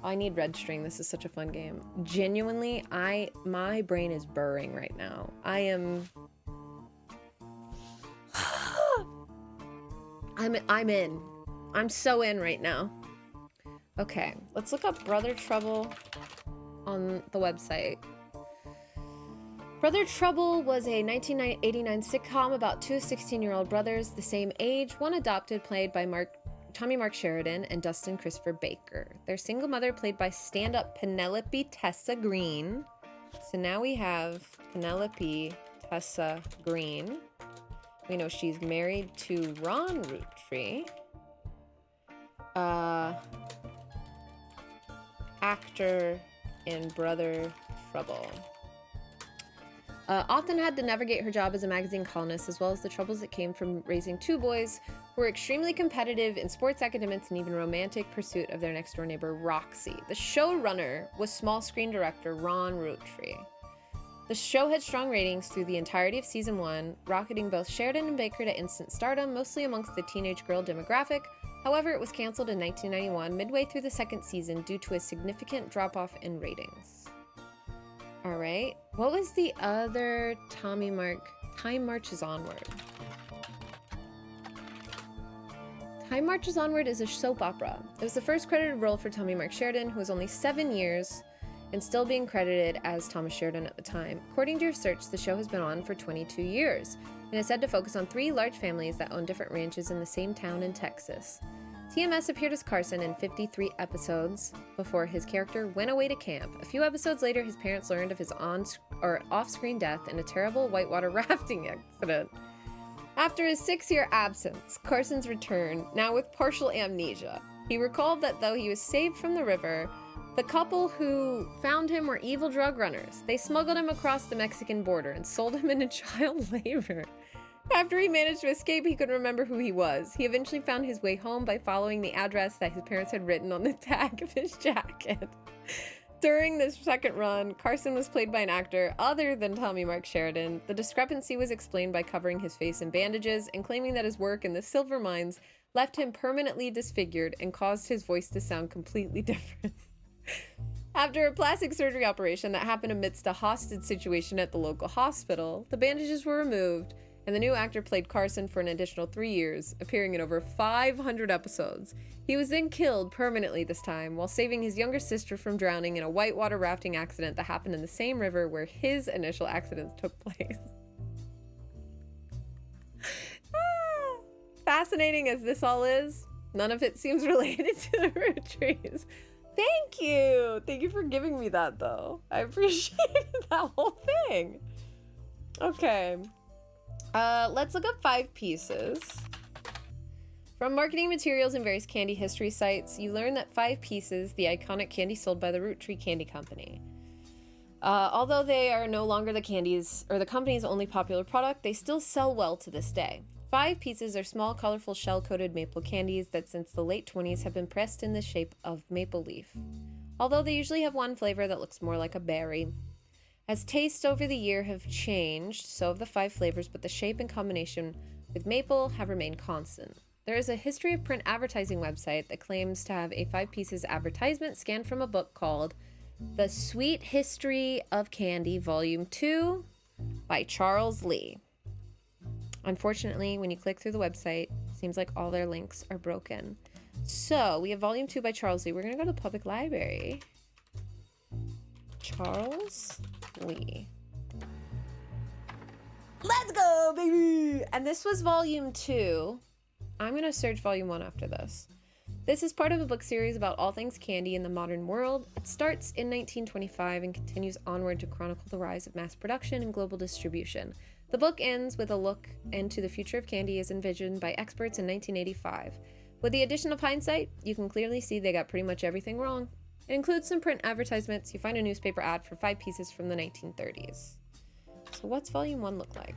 I need red string. This is such a fun game. Genuinely, my brain is burring right now. I am. I'm in. I'm so in right now. Okay, let's look up Brother Trouble on the website. Brother Trouble was a 1989 sitcom about 2 16-year-old brothers the same age, one adopted, played by Tommy Mark Sheridan and Dustin Christopher Baker. Their single mother played by stand-up Penelope Tessa Green. So now we have Penelope Tessa Green. We know she's married to Ron Roottrees. Actor in Brother Trouble. Often had to navigate her job as a magazine columnist, as well as the troubles that came from raising 2 boys who were extremely competitive in sports, academics, and even romantic pursuit of their next-door neighbor, Roxy. The showrunner was small screen director Ron Roottrees. The show had strong ratings through the entirety of season 1, rocketing both Sheridan and Baker to instant stardom, mostly amongst the teenage girl demographic. However, it was canceled in 1991, midway through the 2nd season, due to a significant drop-off in ratings. Alright, what was the other Tommy Mark? Time Marches Onward. Time Marches Onward is a soap opera. It was the first credited role for Tommy Mark Sheridan, who was only 7 years and still being credited as Thomas Sheridan at the time. According to research, the show has been on for 22 years and is said to focus on 3 large families that own different ranches in the same town in Texas. TMS appeared as Carson in 53 episodes before his character went away to camp. A few episodes later, his parents learned of his off-screen death in a terrible whitewater rafting accident. After his 6-year absence, Carson's returned, now with partial amnesia. He recalled that though he was saved from the river, the couple who found him were evil drug runners. They smuggled him across the Mexican border and sold him into child labor. After he managed to escape, he couldn't remember who he was. He eventually found his way home by following the address that his parents had written on the tag of his jacket. During this second run, Carson was played by an actor other than Tommy Mark Sheridan. The discrepancy was explained by covering his face in bandages and claiming that his work in the silver mines left him permanently disfigured and caused his voice to sound completely different. After a plastic surgery operation that happened amidst a hostage situation at the local hospital, the bandages were removed, and the new actor played Carson for an additional 3 years, appearing in over 500 episodes. He was then killed permanently this time, while saving his younger sister from drowning in a whitewater rafting accident that happened in the same river where his initial accidents took place. Fascinating as this all is, none of it seems related to the Roottrees. Thank you! Thank you for giving me that, though. I appreciated that whole thing. Okay. Let's look up 5 pieces. From marketing materials and various candy history sites, you learn that 5 pieces, the iconic candy sold by the Roottree Candy Company. Although they are no longer the company's only popular product, they still sell well to this day. 5 pieces are small, colorful, shell-coated maple candies that since the late 20s have been pressed in the shape of maple leaf. Although they usually have one flavor that looks more like a berry. As tastes over the year have changed, so have the 5 flavors, but the shape and combination with maple have remained constant. There is a history of print advertising website that claims to have a 5 pieces advertisement scanned from a book called The Sweet History of Candy, Volume 2 by Charles Lee. Unfortunately, when you click through the website, it seems like all their links are broken. So, we have Volume 2 by Charles Lee. We're going to go to the public library. Charles Lee. Let's go, baby! And this was Volume 2. I'm going to search Volume 1 after this. This is part of a book series about all things candy in the modern world. It starts in 1925 and continues onward to chronicle the rise of mass production and global distribution. The book ends with a look into the future of candy as envisioned by experts in 1985. With the addition of hindsight, you can clearly see they got pretty much everything wrong. It includes some print advertisements. You find a newspaper ad for 5 pieces from the 1930s. So what's Volume 1 look like?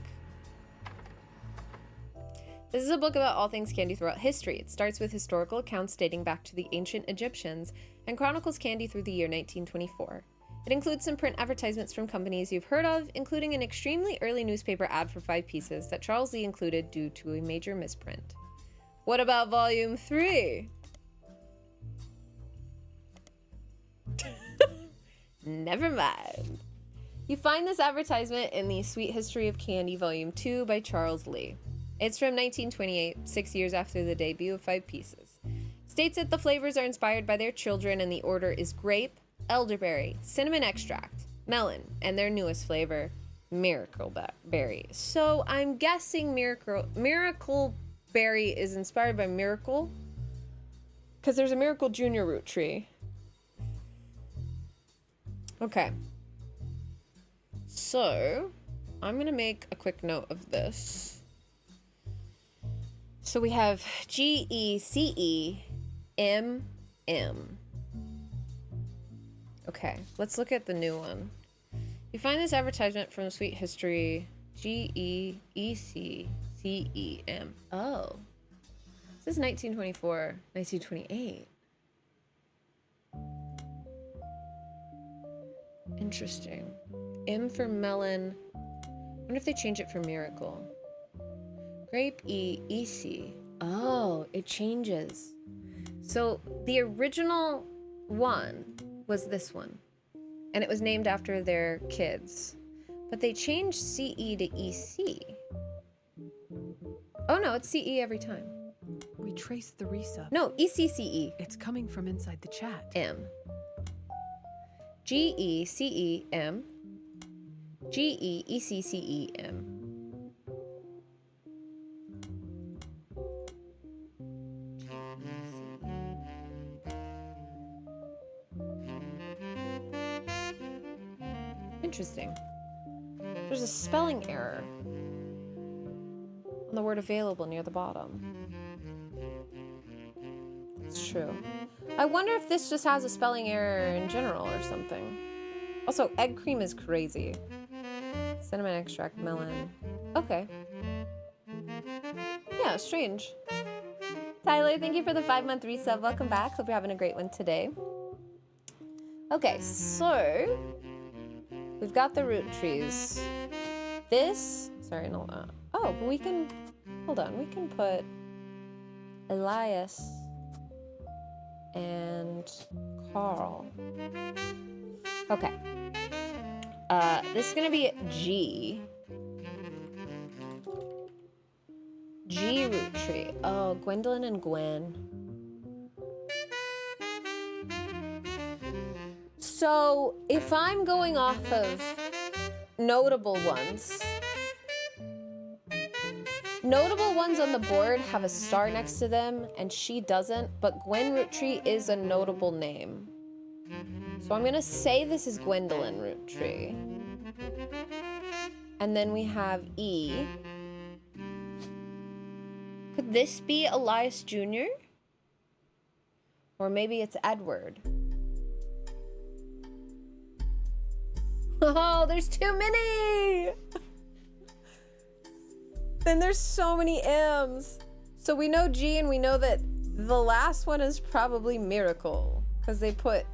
This is a book about all things candy throughout history. It starts with historical accounts dating back to the ancient Egyptians and chronicles candy through the year 1924. It includes some print advertisements from companies you've heard of, including an extremely early newspaper ad for 5 pieces that Charles Lee included due to a major misprint. What about Volume 3? Never mind. You find this advertisement in the Sweet History of Candy, Volume 2 by Charles Lee. It's from 1928, 6 years after the debut of 5 pieces. It states that the flavors are inspired by their children and the order is grape, elderberry, cinnamon extract, melon, and their newest flavor, miracle berry. So I'm guessing miracle berry is inspired by miracle because there's a Miracle Junior Roottree. Okay. So I'm gonna make a quick note of this. So we have GECEMM. Okay, let's look at the new one. You find this advertisement from Sweet History, GEECCEM. Oh. This is 1924, 1928. Interesting. M for melon. I wonder if they change it for miracle. Grape EC. Oh, it changes. So the original one was this one, and it was named after their kids, but they changed CE to EC. Oh no, it's CE every time. We traced the resub. No, ECCE. It's coming from inside the chat. M. GECEM. GEECCEM. Interesting. There's a spelling error on the word available near the bottom. It's true. I wonder if this just has a spelling error in general or something. Also, egg cream is crazy. Cinnamon extract, melon. Okay. Yeah, strange. Tyler, thank you for the 5-month resub. Welcome back. Hope you're having a great one today. Okay, so we've got the Roottrees. This, sorry, no, oh, but we can, hold on, we can put Elias and Carl. Okay. This is gonna be G. G Roottrees. Oh, Gwendolyn and Gwen. So, if I'm going off of notable ones on the board have a star next to them, and she doesn't, but Gwen Roottrees is a notable name. So I'm gonna say this is Gwendolyn Roottrees. And then we have E. Could this be Elias Jr.? Or maybe it's Edward. Oh, there's too many! Then there's so many M's. So we know G, and we know that the last one is probably Miracle, because they put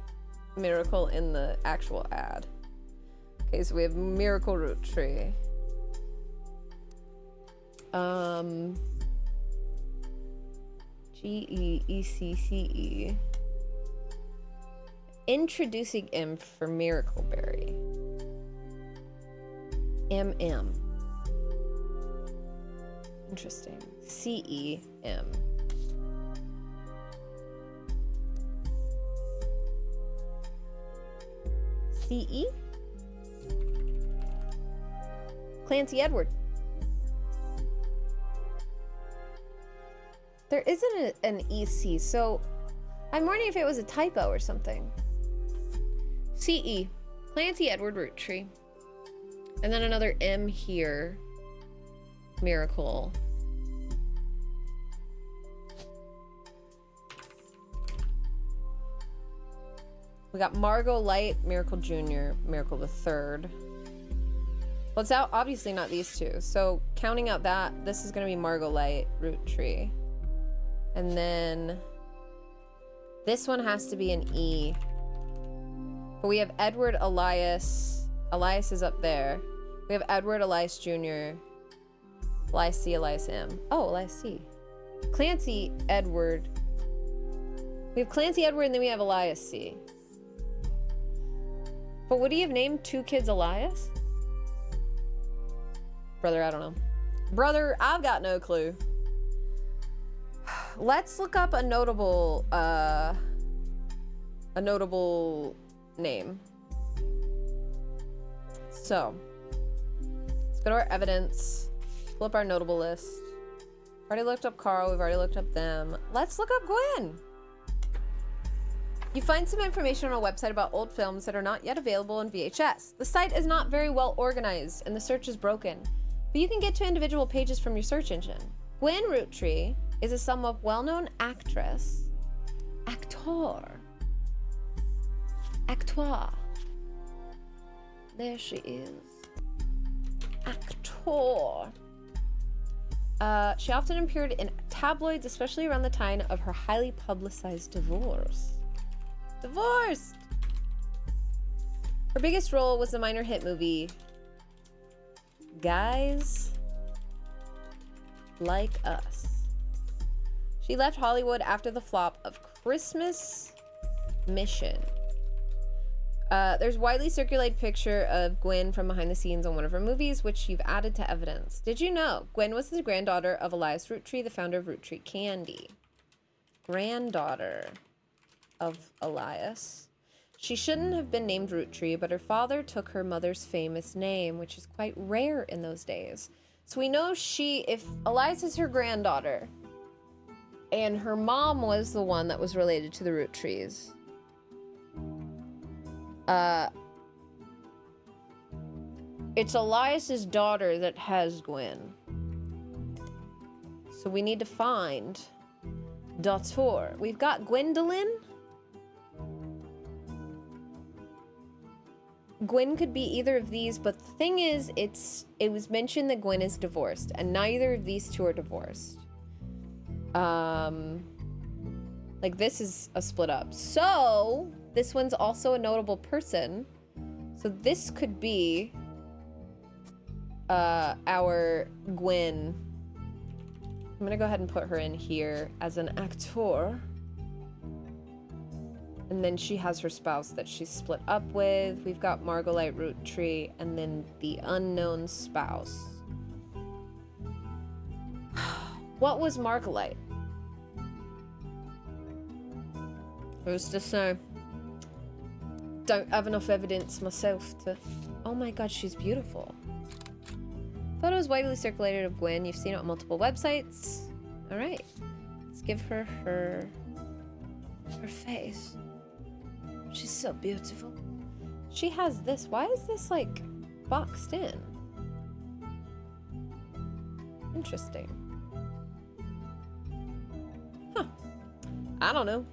Miracle in the actual ad. Okay, so we have Miracle Roottrees. G-E-E-C-C-E. Introducing M for Miracleberry. M-M. Interesting. C-E-M. C-E? Clancy Edward. There isn't an EC, so I'm wondering if it was a typo or something. CE. Clancy Edward Roottrees. And then another M here. Miracle. We got Margot Light, Miracle Jr., Miracle the Third. Well, it's out, obviously not these two. So counting out that, this is going to be Margot Light, Roottrees. And then this one has to be an E. But we have Edward Elias. Elias is up there. We have Edward Elias Jr., Elias C, Elias M. Oh, Elias C. Clancy Edward. We have Clancy Edward, and then we have Elias C. But would he have named two kids Elias? Brother, I don't know. Brother, I've got no clue. Let's look up a notable name. So, let's go to our evidence. Pull up our notable list. Already looked up Carl, we've already looked up them. Let's look up Gwen. You find some information on a website about old films that are not yet available on VHS. The site is not very well organized and the search is broken, but you can get to individual pages from your search engine. Gwen Roottrees is a somewhat well-known actress. Actor. There she is. Actor. She often appeared in tabloids, especially around the time of her highly publicized divorce. Divorced! Her biggest role was the minor hit movie Guys Like Us. She left Hollywood after the flop of Christmas Mission. There's widely circulated picture of Gwen from behind the scenes on one of her movies, which you've added to evidence. Did you know Gwen was the granddaughter of Elias Roottrees, the founder of Roottrees Candy? Granddaughter of Elias. She shouldn't have been named Roottrees, but her father took her mother's famous name, which is quite rare in those days. So we know if Elias is her granddaughter, and her mom was the one that was related to the Roottrees, it's Elias's daughter that has Gwen. So we need to find daughter. We've got Gwendolyn. Gwen could be either of these, but the thing is, it was mentioned that Gwen is divorced, and neither of these two are divorced. Like this is a split up. So this one's also a notable person. So this could be our Gwen I'm gonna go ahead and put her in here as an actor. And then she has her spouse that she's split up with. We've got Margolite, Roottree, and then the unknown spouse. What was Margolite? Who's to say? Don't have enough evidence myself to... Oh my god, she's beautiful. Photos widely circulated of Gwen. You've seen it on multiple websites. Alright. Let's give her her face. She's so beautiful. She has this. Why is this, like, boxed in? Interesting. Huh. I don't know.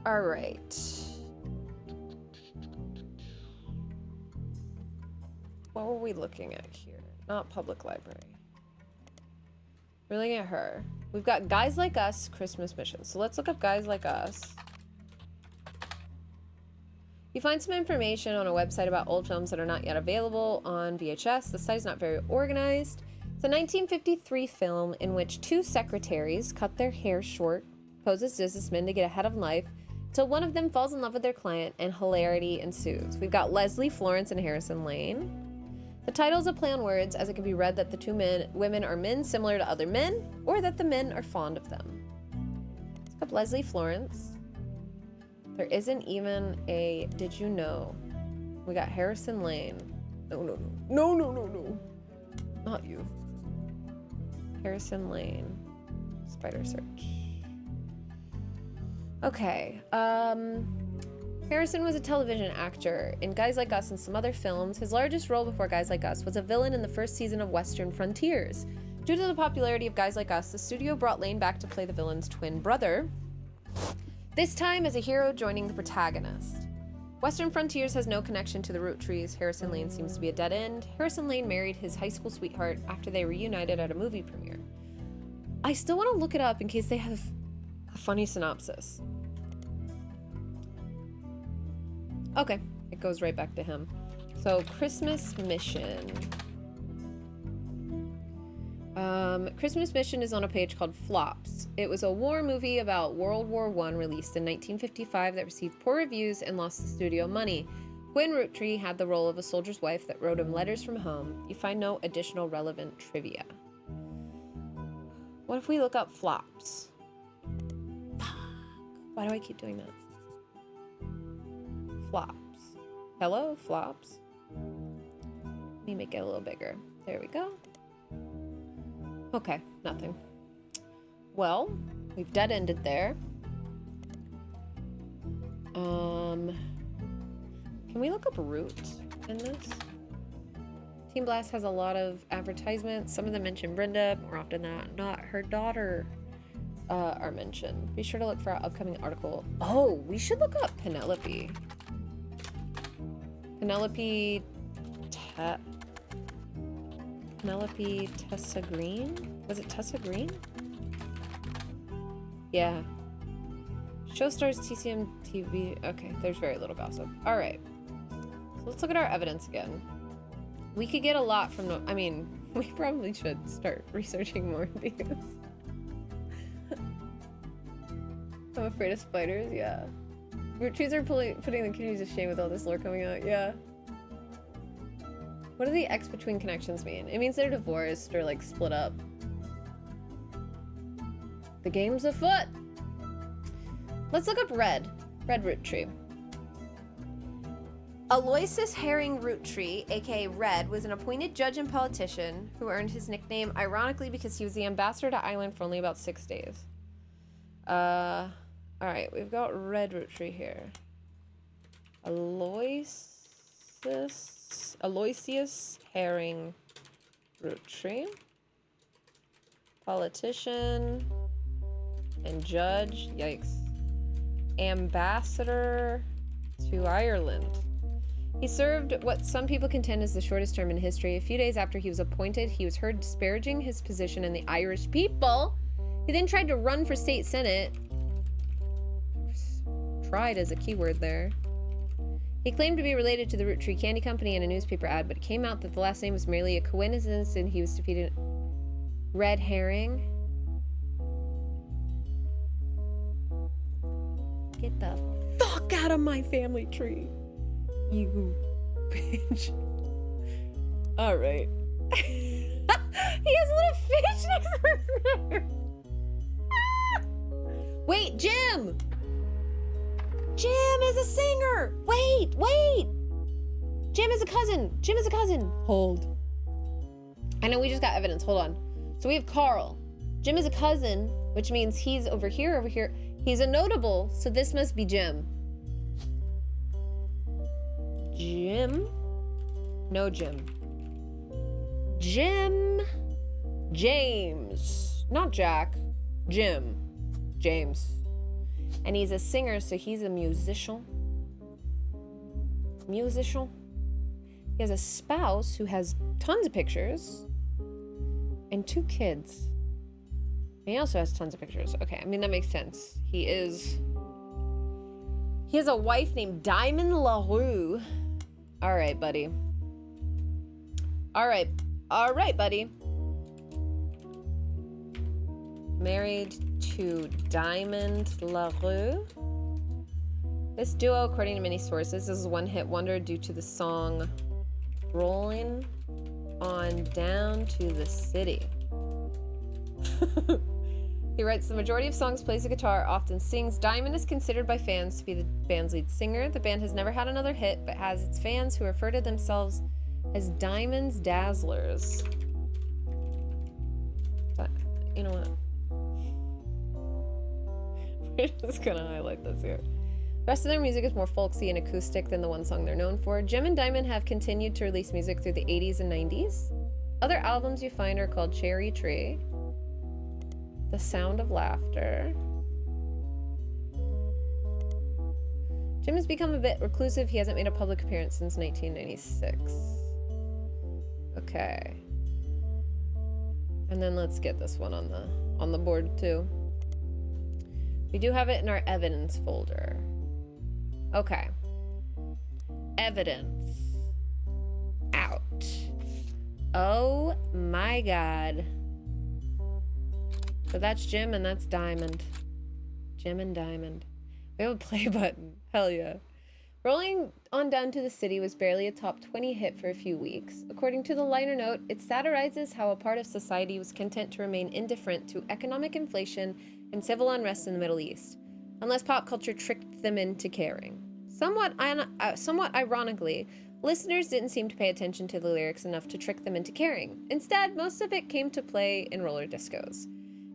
Alright. What were we looking at here? Not public library. We're looking at her. We've got Guys Like Us Christmas Mission. So let's look up Guys Like Us. You find some information on a website about old films that are not yet available on VHS. The site is not very organized. It's a 1953 film in which two secretaries cut their hair short, pose as businessmen to get ahead of life, until one of them falls in love with their client and hilarity ensues. We've got Leslie Florence and Harrison Lane. The title is a play on words, as it can be read that the two women are men similar to other men, or that the men are fond of them. Let's look up Leslie Florence. There isn't even a did you know. We got Harrison Lane. No. Not you. Harrison Lane. Spider search. Okay. Harrison was a television actor in Guys Like Us and some other films. His largest role before Guys Like Us was a villain in the first season of Western Frontiers. Due to the popularity of Guys Like Us, the studio brought Lane back to play the villain's twin brother, this time as a hero joining the protagonist. Western Frontiers has no connection to the Roottrees. Harrison Lane seems to be a dead end. Harrison Lane married his high school sweetheart after they reunited at a movie premiere. I still want to look it up in case they have a funny synopsis. Okay, it goes right back to him. So, Christmas Mission. Christmas Mission is on a page called Flops. It was a war movie about World War I released in 1955 that received poor reviews and lost the studio money. Gwen Roottree had the role of a soldier's wife that wrote him letters from home. You find no additional relevant trivia. What if we look up Flops? Fuck. Why do I keep doing that? Flops. Hello, Flops. Let me make it a little bigger. There we go. Okay, nothing. Well, we've dead-ended there. Can we look up Root in this? Team Blast has a lot of advertisements. Some of them mention Brenda. More often than not, her daughter are mentioned. Be sure to look for our upcoming article. Oh, we should look up Penelope. Penelope Tessa Green? Was it Tessa Green? Yeah. Show stars TCM TV. Okay, there's very little gossip. All right. So let's look at our evidence again. We could get a lot from I mean, we probably should start researching more of these. I'm afraid of spiders, yeah. Roottrees are putting the community to shame with all this lore coming out, yeah. What do the X between connections mean? It means they're divorced or like split up. The game's afoot. Let's look up Red Roottree. Aloysius Herring Roottree, aka Red, was an appointed judge and politician who earned his nickname ironically because he was the ambassador to Ireland for only about 6 days. Alright, we've got Red Roottree here. Aloysius Herring Roottree. Politician and judge. Yikes. Ambassador to Ireland. He served what some people contend is the shortest term in history. A few days after he was appointed, he was heard disparaging his position and the Irish people. He then tried to run for state senate. Tried as a keyword there. He claimed to be related to the Roottree Candy Company in a newspaper ad, but it came out that the last name was merely a coincidence and he was defeated. Red herring. Get the fuck out of my family tree. You bitch. Alright. He has a little fish next to his name. Wait, Jim! Jim is a singer! Wait! Jim is a cousin! Hold. I know we just got evidence. Hold on. So we have Carl. Jim is a cousin, which means he's over here. He's a notable, so this must be Jim. Jim? No Jim. James. Not Jack. Jim. James. And he's a singer, so he's a musician. He has a spouse who has tons of pictures. And 2 kids. He also has tons of pictures. Okay, I mean, that makes sense. He has a wife named Diamond LaRue. All right, buddy. All right, buddy. Married to Diamond LaRue. This duo, according to many sources, is a one-hit wonder due to the song Rolling On Down to the City. He writes the majority of songs, plays the guitar, often sings. Diamond is considered by fans to be the band's lead singer. The band has never had another hit, but has its fans who refer to themselves as Diamond's Dazzlers. But, you know what? We're just gonna highlight this here. The rest of their music is more folksy and acoustic than the one song they're known for. Jim and Diamond have continued to release music through the 80s and 90s. Other albums you find are called Cherry Tree, The Sound of Laughter. Jim has become a bit reclusive. He hasn't made a public appearance since 1996. Okay. And then let's get this one on the board too. We do have it in our evidence folder. Okay. Evidence. Out. Oh my god. So that's Jim and that's Diamond. Jim and Diamond. We have a play button. Hell yeah. Rolling On Down to the City was barely a top 20 hit for a few weeks. According to the liner note, it satirizes how a part of society was content to remain indifferent to economic inflation and civil unrest in the Middle East, unless pop culture tricked them into caring. Somewhat ironically, listeners didn't seem to pay attention to the lyrics enough to trick them into caring. Instead, most of it came to play in roller discos.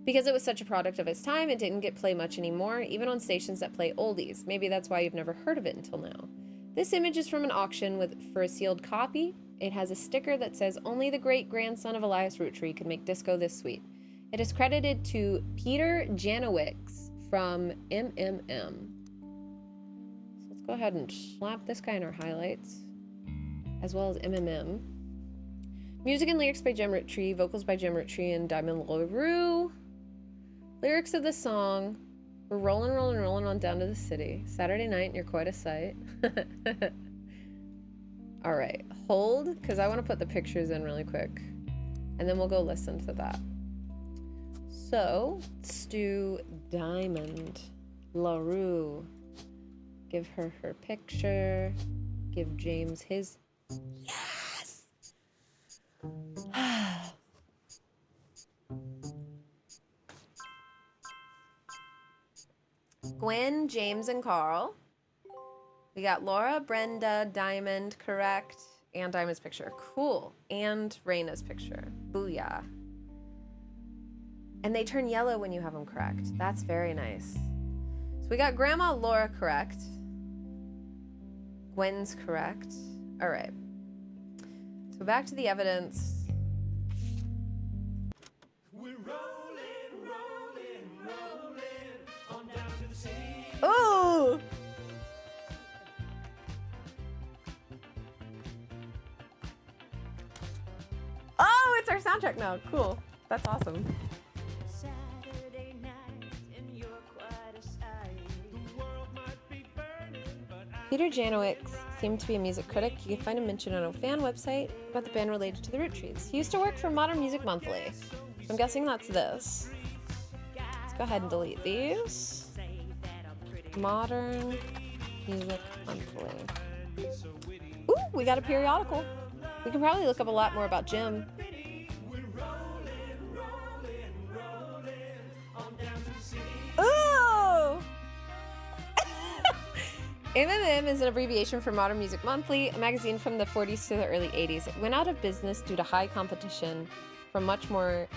Because it was such a product of its time, it didn't get play much anymore, even on stations that play oldies. Maybe that's why you've never heard of it until now. This image is from an auction for a sealed copy. It has a sticker that says, "Only the great-grandson of Elias Roottrees could make disco this sweet." It is credited to Peter Janowicz from MMM. So let's go ahead and slap this guy in our highlights, as well as MMM. Music and lyrics by Jim Roottrees, vocals by Jim Roottrees and Diamond LaRue. Lyrics of the song: "We're rolling on down to the city. Saturday night, and you're quite a sight." All right, hold, because I want to put the pictures in really quick, and then we'll go listen to that. So let's do Diamond LaRue. Give her her picture. Give James his. Yes. Gwen, James, and Carl. We got Laura, Brenda, Diamond, correct, and Diamond's picture. Cool. And Raina's picture. Booyah. And they turn yellow when you have them correct. That's very nice. So we got Grandma Laura correct. Gwen's correct. All right. So back to the evidence. Ooh! Oh, it's our soundtrack now. Cool. That's awesome. Saturday night and you're quite a sight. The world might be burning, but Peter Janowicz seemed to be a music critic. You can find him mentioned on a fan website about the band related to the Roottrees. He used to work for Modern Music Monthly. So I'm guessing that's this. Let's go ahead and delete these. Modern Music Monthly. Ooh, we got a periodical. We can probably look up a lot more about Jim. Ooh! MMM is an abbreviation for Modern Music Monthly, a magazine from the 40s to the early 80s. It went out of business due to high competition from much more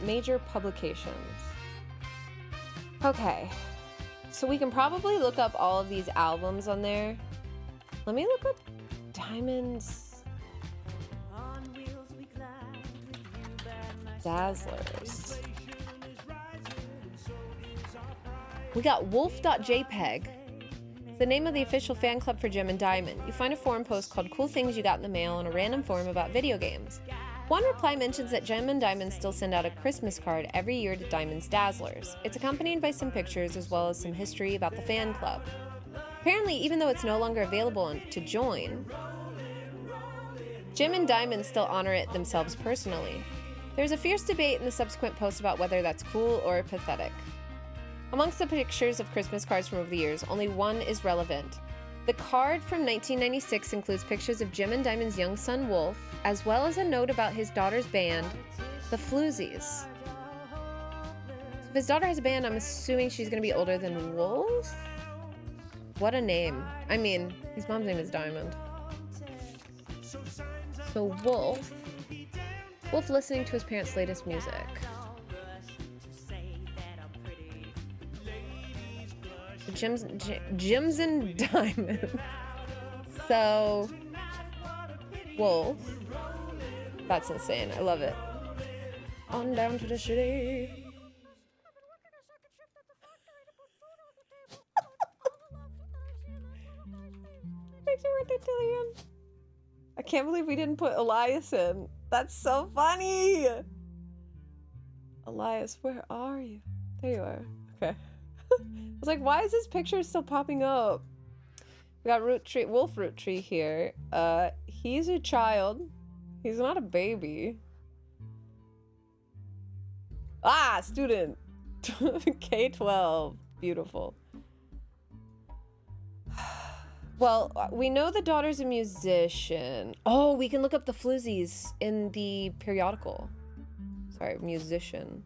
major publications. Okay, so we can probably look up all of these albums on there. Let me look up Diamond's Dazzlers. We got wolf.jpg. It's the name of the official fan club for Jim and Diamond. You find a forum post called Cool Things You Got in the Mail on a random forum about video games. One reply mentions that Jim and Diamond still send out a Christmas card every year to Diamond's Dazzlers. It's accompanied by some pictures as well as some history about the fan club. Apparently, even though it's no longer available to join, Jim and Diamond still honor it themselves personally. There's a fierce debate in the subsequent posts about whether that's cool or pathetic. Amongst the pictures of Christmas cards from over the years, only one is relevant. The card from 1996 includes pictures of Jim and Diamond's young son, Wolf, as well as a note about his daughter's band, the Floozies. So if his daughter has a band, I'm assuming she's going to be older than Wolf? What a name. I mean, his mom's name is Diamond. So Wolf listening to his parents' latest music. Jim's and Diamond. So, Wolf. That's insane. I love it. On down to the city. Happy birthday, Tillian. I can't believe we didn't put Elias in. That's so funny. Elias, where are you? There you are. Okay. I was like, why is this picture still popping up? We got Wolf Roottrees here. He's a child. He's not a baby. Ah, student. K-12. Beautiful. Well, we know the daughter's a musician. Oh, we can look up the Floozies in the periodical. Sorry, musician.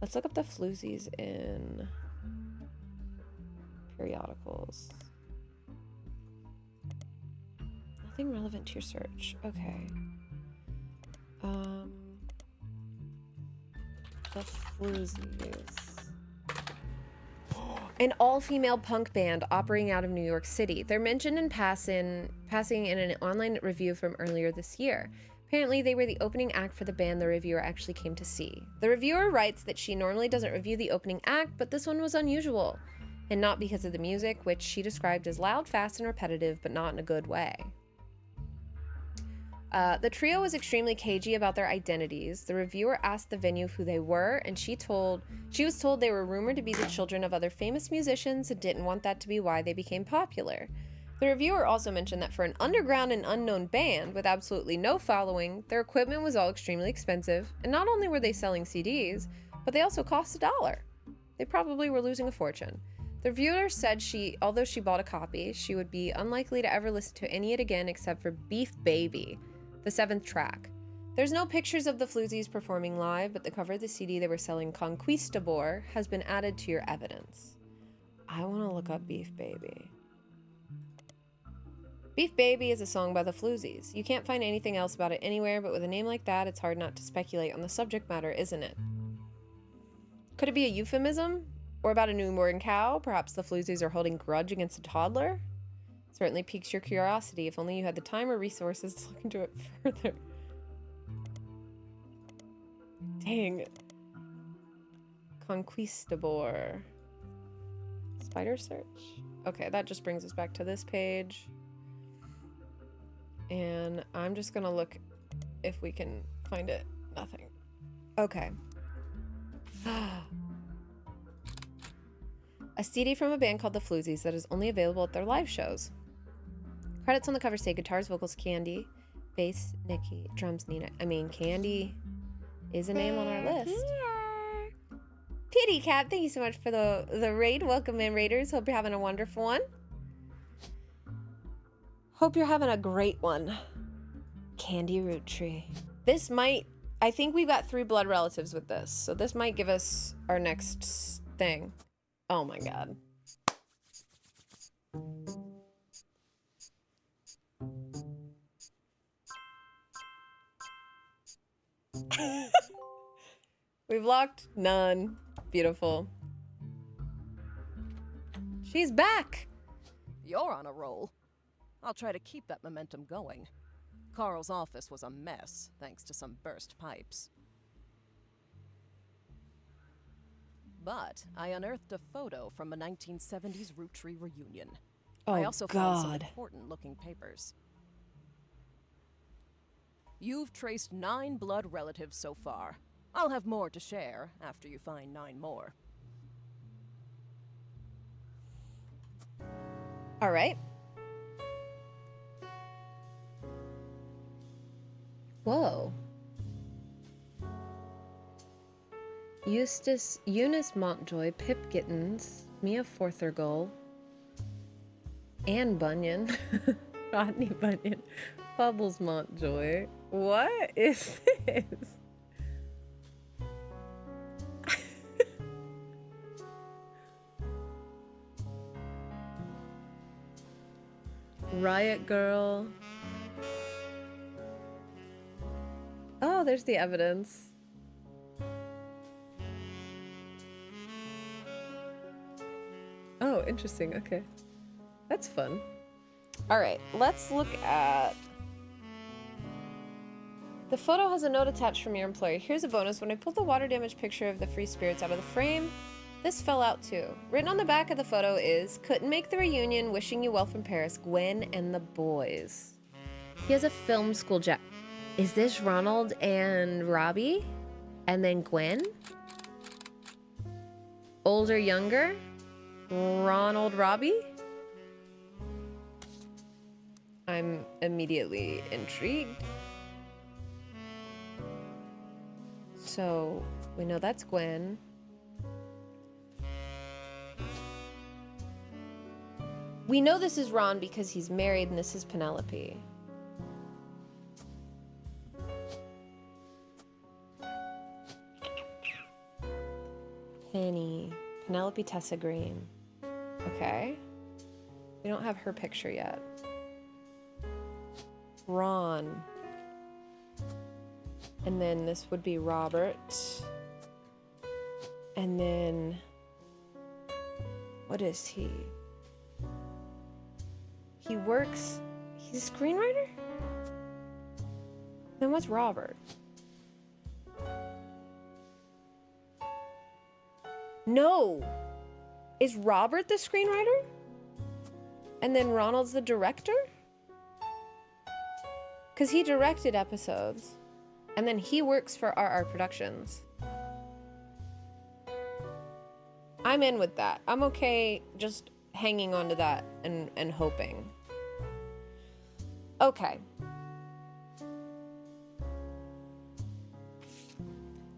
Let's look up the Floozies in periodicals. Nothing relevant to your search. Okay. The Floozies. An all-female punk band operating out of New York City. They're mentioned in passing in an online review from earlier this year. Apparently, they were the opening act for the band the reviewer actually came to see. The reviewer writes that she normally doesn't review the opening act, but this one was unusual. And not because of the music, which she described as loud, fast, and repetitive, but not in a good way. The trio was extremely cagey about their identities. The reviewer asked the venue who they were, and she was told they were rumored to be the children of other famous musicians and didn't want that to be why they became popular. The reviewer also mentioned that for an underground and unknown band with absolutely no following, their equipment was all extremely expensive, and not only were they selling CDs, but they also cost $1. They probably were losing a fortune. The reviewer said although she bought a copy, she would be unlikely to ever listen to any of it again except for Beef Baby, the 7th track. There's no pictures of the Floozies performing live, but the cover of the CD they were selling, Conquistador, has been added to your evidence. I want to look up Beef Baby. Beef Baby is a song by the Floozies. You can't find anything else about it anywhere, but with a name like that, it's hard not to speculate on the subject matter, isn't it? Could it be a euphemism? Or about a newborn cow? Perhaps the Floozies are holding grudge against a toddler? Certainly piques your curiosity. If only you had the time or resources to look into it further. Dang. Conquistador. Spider search? Okay, that just brings us back to this page. And I'm just gonna look if we can find it. Nothing. Okay. A CD from a band called the Floozies that is only available at their live shows. Credits on the cover say guitars, vocals, Candy, bass, Nikki, drums, Nina. I mean, Candy is a name on our list. Pity Cat, thank you so much for the raid. Welcome in, Raiders. Hope you're having a wonderful one. Hope you're having a great one. Candy Root Tree. This might... I think we've got 3 blood relatives with this, so this might give us our next thing. Oh my god. We've locked none. Beautiful. She's back! You're on a roll. I'll try to keep that momentum going. Carl's office was a mess, thanks to some burst pipes. But I unearthed a photo from a 1970s Roottrees reunion. I also found some important-looking papers. You've traced 9 blood relatives so far. I'll have more to share after you find 9 more. All right. Whoa. Eunice Montjoy, Pip Gittins, Mia Forthergull, Anne Bunyan, Rodney Bunyan, Bubbles Montjoy. What is this? Riot Girl. Oh, there's the evidence. Oh, interesting. Okay. That's fun. All right, let's look at... The photo has a note attached from your employer. Here's a bonus. When I pulled the water damage picture of the free spirits out of the frame, this fell out too. Written on the back of the photo is, couldn't make the reunion, wishing you well from Paris, Gwen and the boys. He has a film school jacket. Is this Ronald and Robbie? And then Gwen? Older, younger? Ronald, Robbie? I'm immediately intrigued. So, we know that's Gwen. We know this is Ron because he's married and this is Penelope. Penny. Penelope Tessa Green. Okay. We don't have her picture yet. Ron. And then this would be Robert. And then... What is he? He works... He's a screenwriter? Then what's Robert? No! Is Robert the screenwriter? And then Ronald's the director? Because he directed episodes. And then he works for RR Productions. I'm in with that. I'm okay just hanging on to that and hoping. Okay.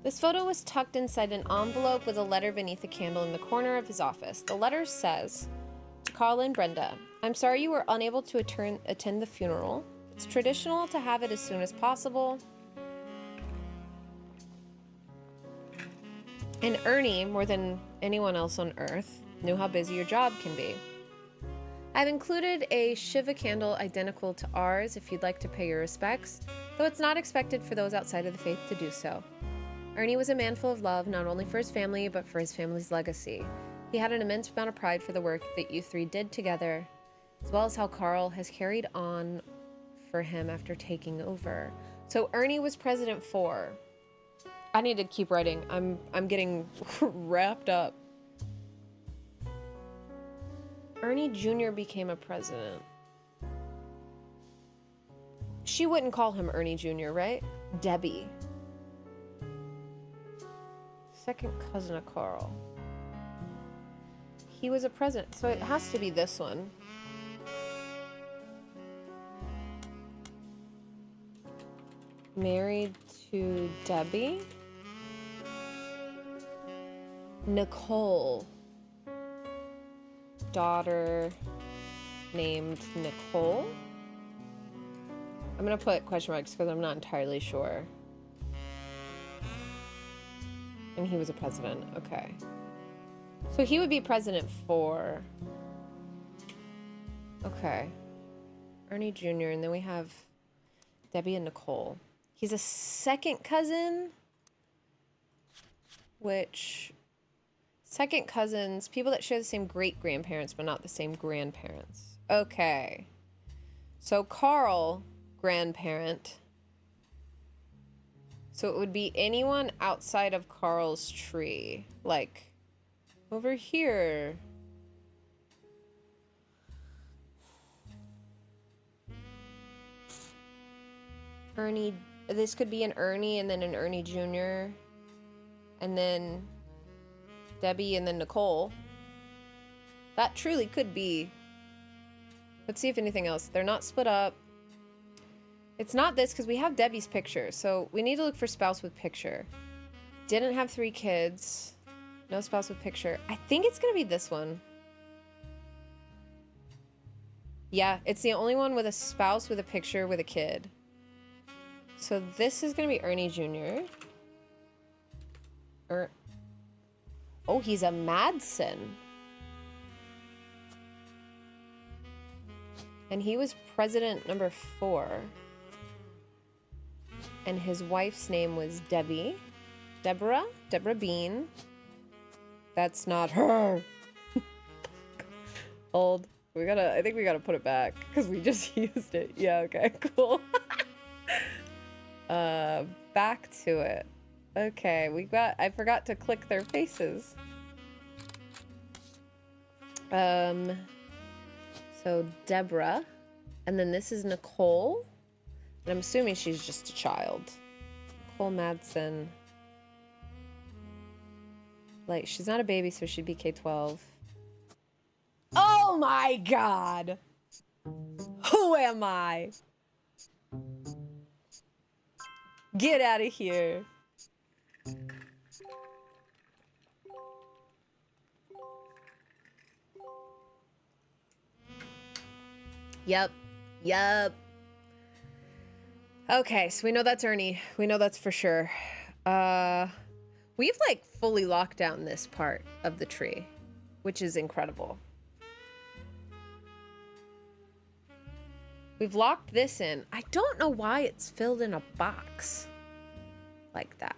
This photo was tucked inside an envelope with a letter beneath a candle in the corner of his office. The letter says, to Carl and Brenda, I'm sorry you were unable to attend the funeral. It's traditional to have it as soon as possible. And Ernie, more than anyone else on Earth, knew how busy your job can be. I've included a Shiva candle identical to ours if you'd like to pay your respects, though it's not expected for those outside of the faith to do so. Ernie was a man full of love, not only for his family, but for his family's legacy. He had an immense amount of pride for the work that you three did together, as well as how Carl has carried on for him after taking over. So Ernie was president 4. I need to keep writing. I'm getting wrapped up. Ernie Jr. became a president. She wouldn't call him Ernie Jr., right? Debbie. Second cousin of Carl. He was a president, so it has to be this one. Married to Debbie? Nicole. Daughter named Nicole. I'm gonna put question marks because I'm not entirely sure. And he was a president. Okay. So he would be president for... Okay. Ernie Jr. And then we have Debbie and Nicole. He's a second cousin. Which... Second cousins, people that share the same great-grandparents, but not the same grandparents. Okay. So Carl, grandparent. So it would be anyone outside of Carl's tree. Like, over here. Ernie, this could be an Ernie and then an Ernie Jr. And then Debbie and then Nicole. That truly could be. Let's see if anything else. They're not split up. It's not this because we have Debbie's picture. So we need to look for spouse with picture. Didn't have 3 kids. No spouse with picture. I think it's going to be this one. Yeah, it's the only one with a spouse with a picture with a kid. So this is going to be Ernie Jr. Oh, he's a Madsen. And he was president number 4. And his wife's name was Debbie. Deborah Bean. That's not her. Old. I think we gotta put it back because we just used it. Yeah, okay, cool. Back to it. Okay, I forgot to click their faces. So Deborah, and then this is Nicole, and I'm assuming she's just a child. Nicole Madsen. Like, she's not a baby, so she'd be K-12. Oh my god! Who am I? Get out of here. Yep. Okay, so we know that's Ernie. We know that's for sure. We've like fully locked down this part of the tree, which is incredible. We've locked this in. I don't know why it's filled in a box like that.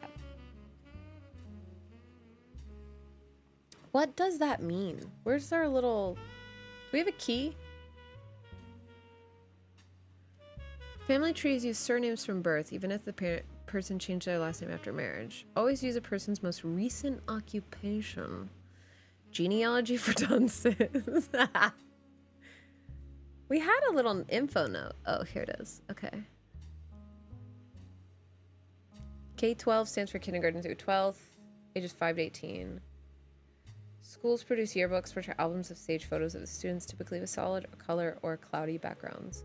What does that mean? Where's our little... Do we have a key? Family trees use surnames from birth, even if the person changed their last name after marriage. Always use a person's most recent occupation. Genealogy for dunces. We had a little info note. Oh, here it is. Okay. K-12 stands for kindergarten through 12th, ages 5 to 18. Schools produce yearbooks, which are albums of stage photos of the students, typically with solid color or cloudy backgrounds.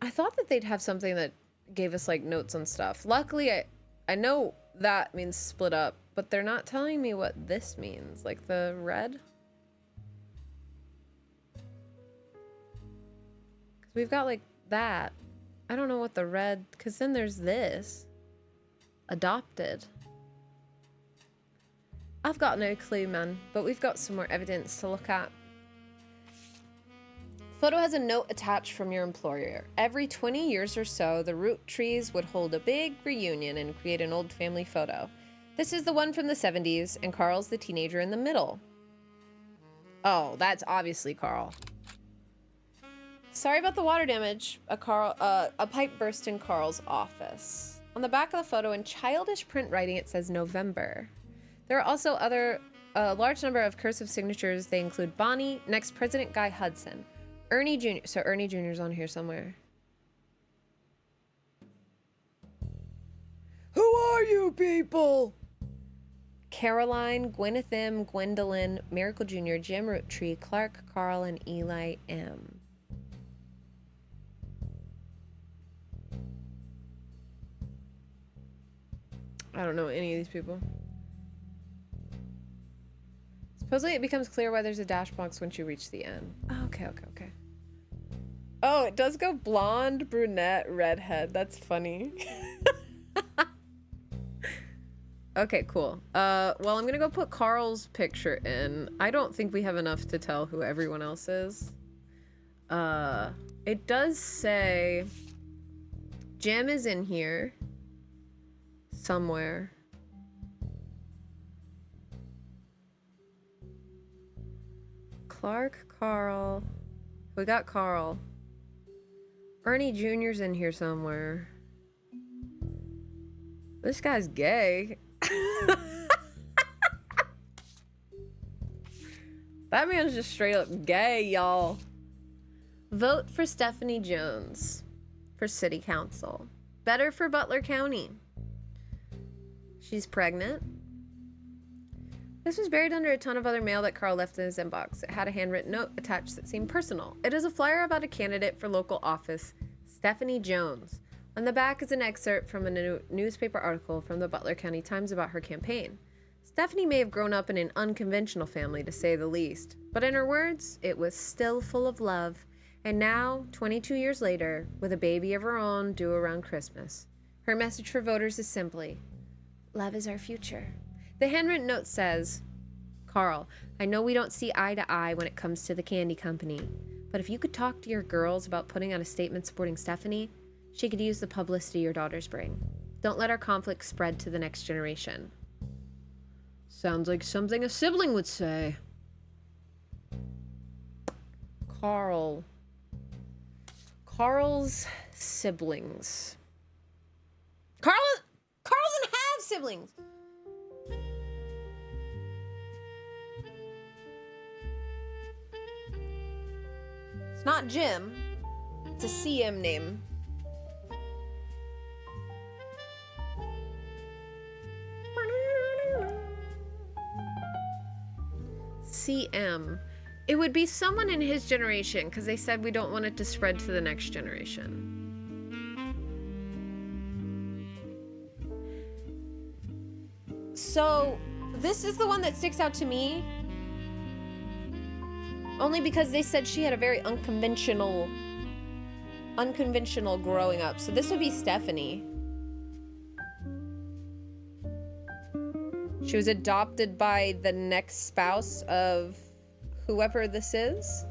I thought that they'd have something that gave us like notes on stuff. Luckily, I know that means split up, but they're not telling me what this means. Like the red? Because we've got like that. I don't know what the red, because then there's this. Adopted. I've got no clue, man, but we've got some more evidence to look at. Photo has a note attached from your employer. Every 20 years or so, the Roottrees would hold a big reunion and create an old family photo. This is the one from the 70s, and Carl's the teenager in the middle. Oh, that's obviously Carl. Sorry about the water damage. A pipe burst in Carl's office. On the back of the photo, in childish print writing, it says November. There are also a large number of cursive signatures. They include Bonnie, next President Guy Hudson. Ernie Jr. So Ernie Jr.'s on here somewhere. Who are you people? Caroline, Gwyneth M., Gwendolyn, Miracle Jr., Jim Roottree, Clark, Carl, and Eli M. I don't know any of these people. Supposedly it becomes clear why there's a dash box once you reach the end. Oh, okay, okay, okay. Oh, it does go blonde, brunette, redhead. That's funny. Okay, cool. Well, I'm gonna go put Carl's picture in. I don't think we have enough to tell who everyone else is. It does say Jim is in here somewhere. Clark, Carl. We got Carl. Ernie Jr.'s in here somewhere. This guy's gay. That man's just straight up gay, y'all. Vote for Stephanie Jones for city council. Better for Butler County. She's pregnant. This was buried under a ton of other mail that Carl left in his inbox. It had a handwritten note attached that seemed personal. It is a flyer about a candidate for local office, Stephanie Jones. On the back is an excerpt from a newspaper article from the Butler County Times about her campaign. Stephanie may have grown up in an unconventional family, to say the least, but in her words, it was still full of love. And now, 22 years later, with a baby of her own due around Christmas, her message for voters is simply, love is our future. The handwritten note says, Carl, I know we don't see eye to eye when it comes to the candy company, but if you could talk to your girls about putting out a statement supporting Stephanie, she could use the publicity your daughters bring. Don't let our conflict spread to the next generation. Sounds like something a sibling would say. Carl. Carl's siblings. Carl doesn't have siblings. It's not Jim. It's a CM name. CM. It would be someone in his generation, because they said we don't want it to spread to the next generation. So, this is the one that sticks out to me. Only because they said she had a very unconventional growing up. So this would be Stephanie. She was adopted by the next spouse of whoever this is.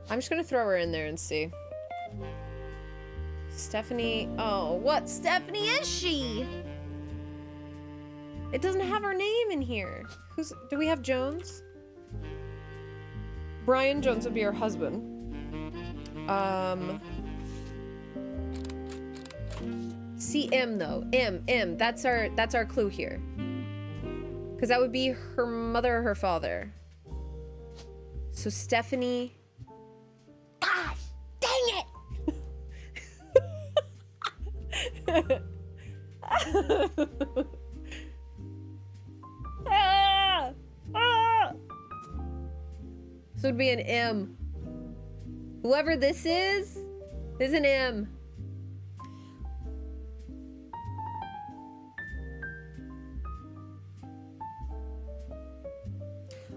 I'm just gonna throw her in there and see. Stephanie. Oh, what Stephanie is she? It doesn't have her name in here. Do we have Jones? Brian Jones would be her husband. CM though. M. That's our clue here. Because that would be her mother or her father. So Stephanie. Gosh, dang it! So it'd be an M. Whoever this is an M.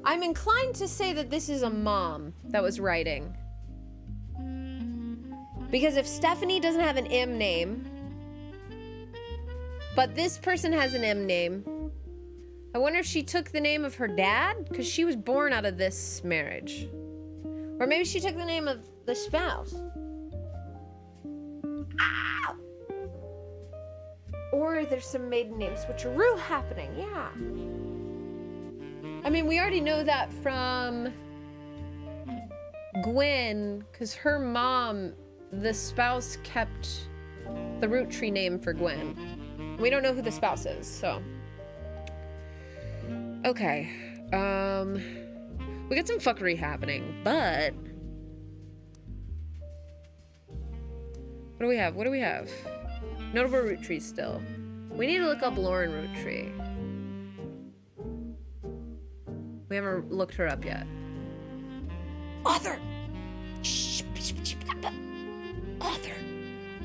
I'm inclined to say that this is a mom that was writing. Because if Stephanie doesn't have an M name, but this person has an M name, I wonder if she took the name of her dad? Because she was born out of this marriage. Or maybe she took the name of the spouse. Ah! Or there's some maiden name switcheroo happening, yeah. I mean, we already know that from Gwen, because her mom, the spouse, kept the Roottrees name for Gwen. We don't know who the spouse is, so. Okay. We got some fuckery happening, but what do we have? What do we have? Notable Roottrees still. We need to look up Lauren Roottree. We haven't looked her up yet. Author!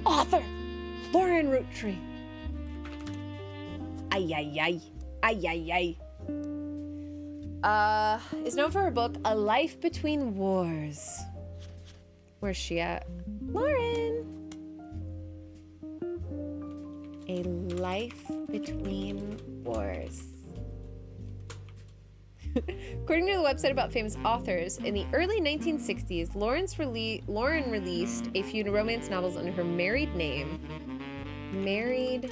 Author! Lauren Roottree. Ay, ay, ay. Ay, ay, ay. Is known for her book, A Life Between Wars. Where's she at? Lauren! A Life Between Wars. According to the website about famous authors, in the early 1960s, Lauren released a few romance novels under her married name, Married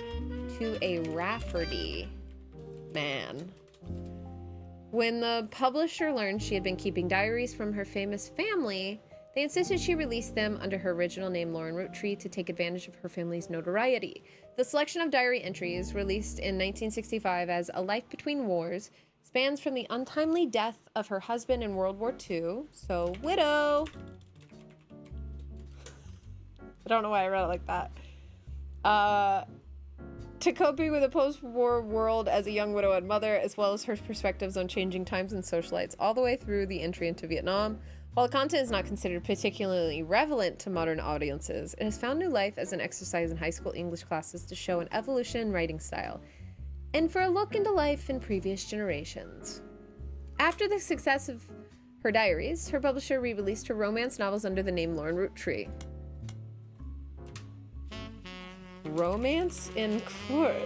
to a Rafferty Man. When the publisher learned she had been keeping diaries from her famous family, they insisted she release them under her original name, Lauren Roottrees, to take advantage of her family's notoriety. The selection of diary entries, released in 1965 as A Life Between Wars, spans from the untimely death of her husband in World War II, so widow. I don't know why I read it like that. To coping with a post-war world as a young widow and mother, as well as her perspectives on changing times and socialites, all the way through the entry into Vietnam. While the content is not considered particularly relevant to modern audiences, it has found new life as an exercise in high school English classes to show an evolution in writing style, and for a look into life in previous generations. After the success of her diaries, her publisher re-released her romance novels under the name Lauren Roottrees. Romance in Court,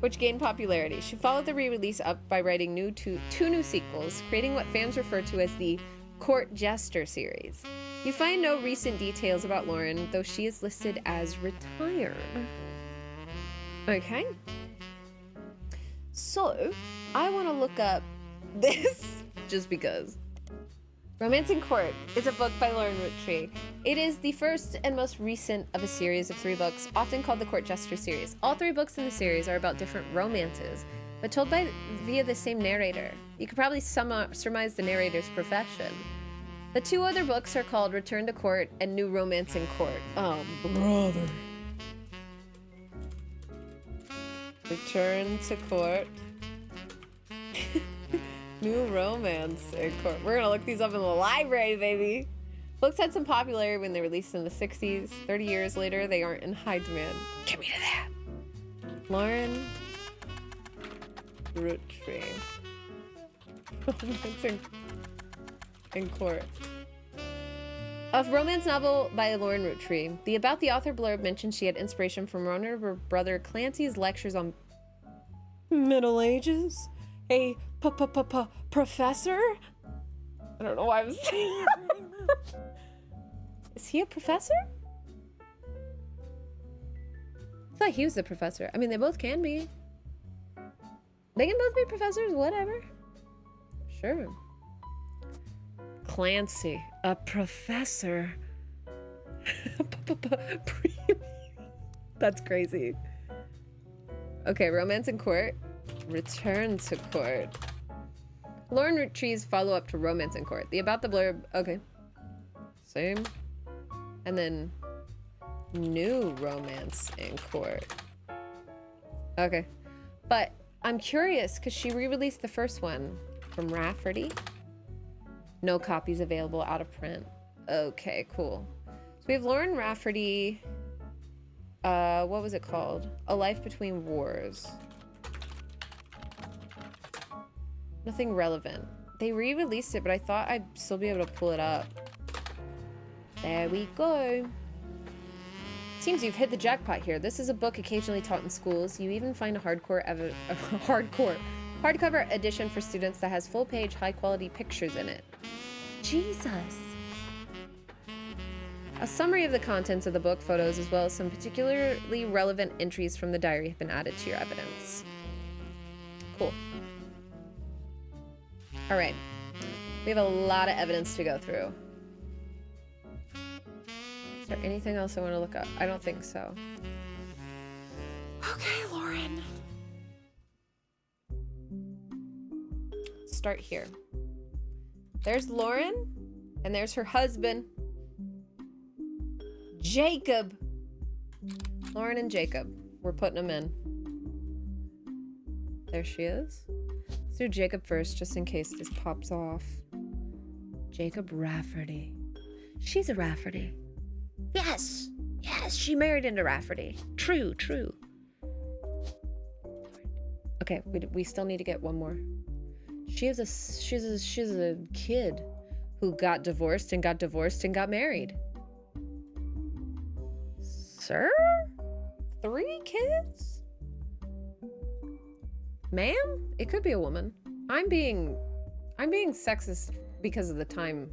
which gained popularity. She followed the re-release up by writing two new sequels, creating what fans refer to as the Court Jester series. You find no recent details about Lauren, though she is listed as retired. Okay. So, I want to look up this just because. Romance in Court is a book by Lauren Roottrees. It is the first and most recent of a series of 3 books, often called the Court Jester series. All 3 books in the series are about different romances, but told via the same narrator. You could probably surmise the narrator's profession. The 2 other books are called Return to Court and New Romance in Court. Oh, brother. Return to Court. New Romance in Court. We're gonna look these up in the library, baby. Books had some popularity when they released in the 60s. 30 years later, they aren't in high demand. Get me to that. Lauren Roottrees. Romance in Court. A romance novel by Lauren Roottrees. The About the Author blurb mentioned she had inspiration from one of her brother Clancy's lectures on Middle Ages. A professor? I don't know why I'm saying that. Is he a professor? I thought he was the professor. I mean, they both can be. They can both be professors, whatever. Sure. Clancy, a professor. That's crazy. Okay, Romance in Court. Return to Court. Lauren Roottrees' follow-up to Romance in Court. The About the blurb. Okay. Same. And then New Romance in Court. Okay. But I'm curious because she re-released the first one from Rafferty. No copies available, out of print. Okay, cool. So we have Lauren Rafferty. What was it called? A Life Between Wars. Nothing relevant. They re-released it, but I thought I'd still be able to pull it up. There we go. Seems you've hit the jackpot here. This is a book occasionally taught in schools. You even find a hardcover edition for students that has full-page, high-quality pictures in it. Jesus. A summary of the contents of the book, photos, as well as some particularly relevant entries from the diary have been added to your evidence. Cool. All right. We have a lot of evidence to go through. Is there anything else I want to look up? I don't think so. Okay, Lauren. Let's start here. There's Lauren, and there's her husband, Jacob. Lauren and Jacob. We're putting them in. There she is. Let's do Jacob first, just in case this pops off. Jacob Rafferty. She's a Rafferty. Yes. Yes, she married into Rafferty. True, true. Okay. Okay, we still need to get one more. She's a kid who got divorced and got divorced and got married. Sir? 3 kids? Ma'am? It could be a woman. I'm being sexist because of the time.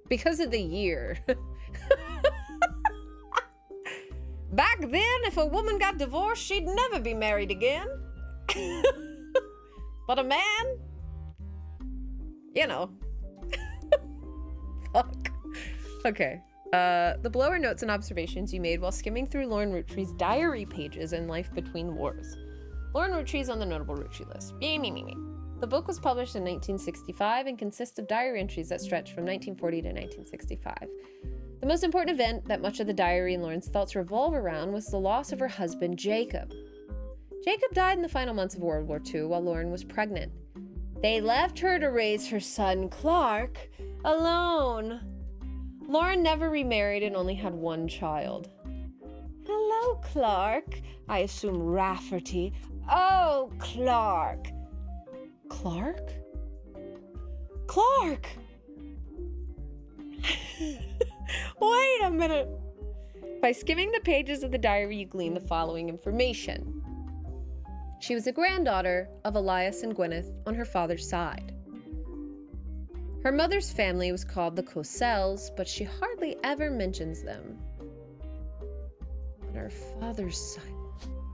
Because of the year. Back then, if a woman got divorced, she'd never be married again. But a man, you know. Fuck. Okay. The below are notes and observations you made while skimming through Lauren Roottree's diary pages in Life Between Wars. Lauren Roottree's on the notable Roottree list. Me. The book was published in 1965 and consists of diary entries that stretch from 1940 to 1965. The most important event that much of the diary and Lauren's thoughts revolve around was the loss of her husband, Jacob. Jacob died in the final months of World War II while Lauren was pregnant. They left her to raise her son, Clark, alone. Lauren never remarried and only had 1 child. Hello, Clark. I assume Rafferty. Oh, Clark. Clark? Clark! Wait a minute. By skimming the pages of the diary, you glean the following information. She was a granddaughter of Elias and Gwyneth on her father's side. Her mother's family was called the Cossells, but she hardly ever mentions them. On her father's side,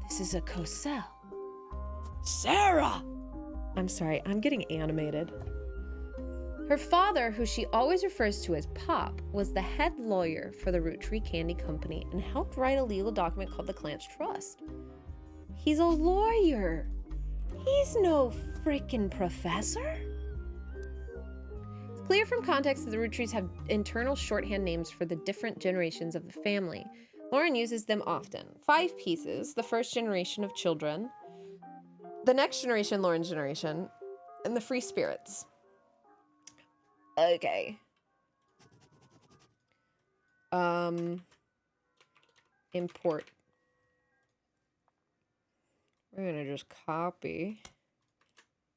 this is a Cosell. Sarah! I'm sorry, I'm getting animated. Her father, who she always refers to as Pop, was the head lawyer for the Roottrees Candy Company and helped write a legal document called the Clance Trust. He's a lawyer. He's no freaking professor. It's clear from context that the Roottrees have internal shorthand names for the different generations of the family. Lauren uses them often. 5 pieces, the first generation of children, the next generation, Lauren's generation, and the free spirits. Okay. Import. We're gonna just copy,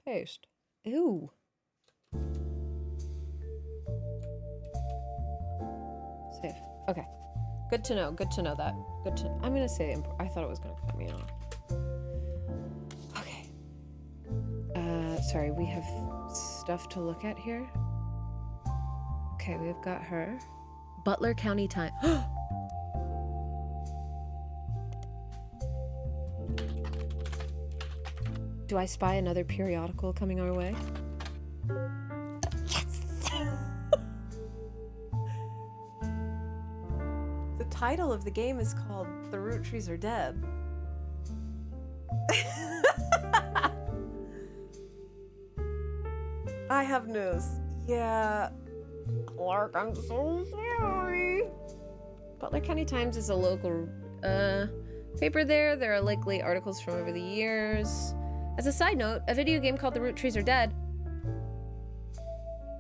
paste. Ooh. Save. Okay. Good to know. Good to know that. Good to. I'm gonna say import. I thought it was gonna cut me off. Okay. Sorry. We have stuff to look at here. Okay, we've got her. Butler County time. Do I spy another periodical coming our way? Yes! The title of the game is called The Roottrees Are Dead. I have news. Yeah. Clark, I'm so sorry. Butler County Times is a local paper there. There are likely articles from over the years. As a side note, a video game called The Roottrees Are Dead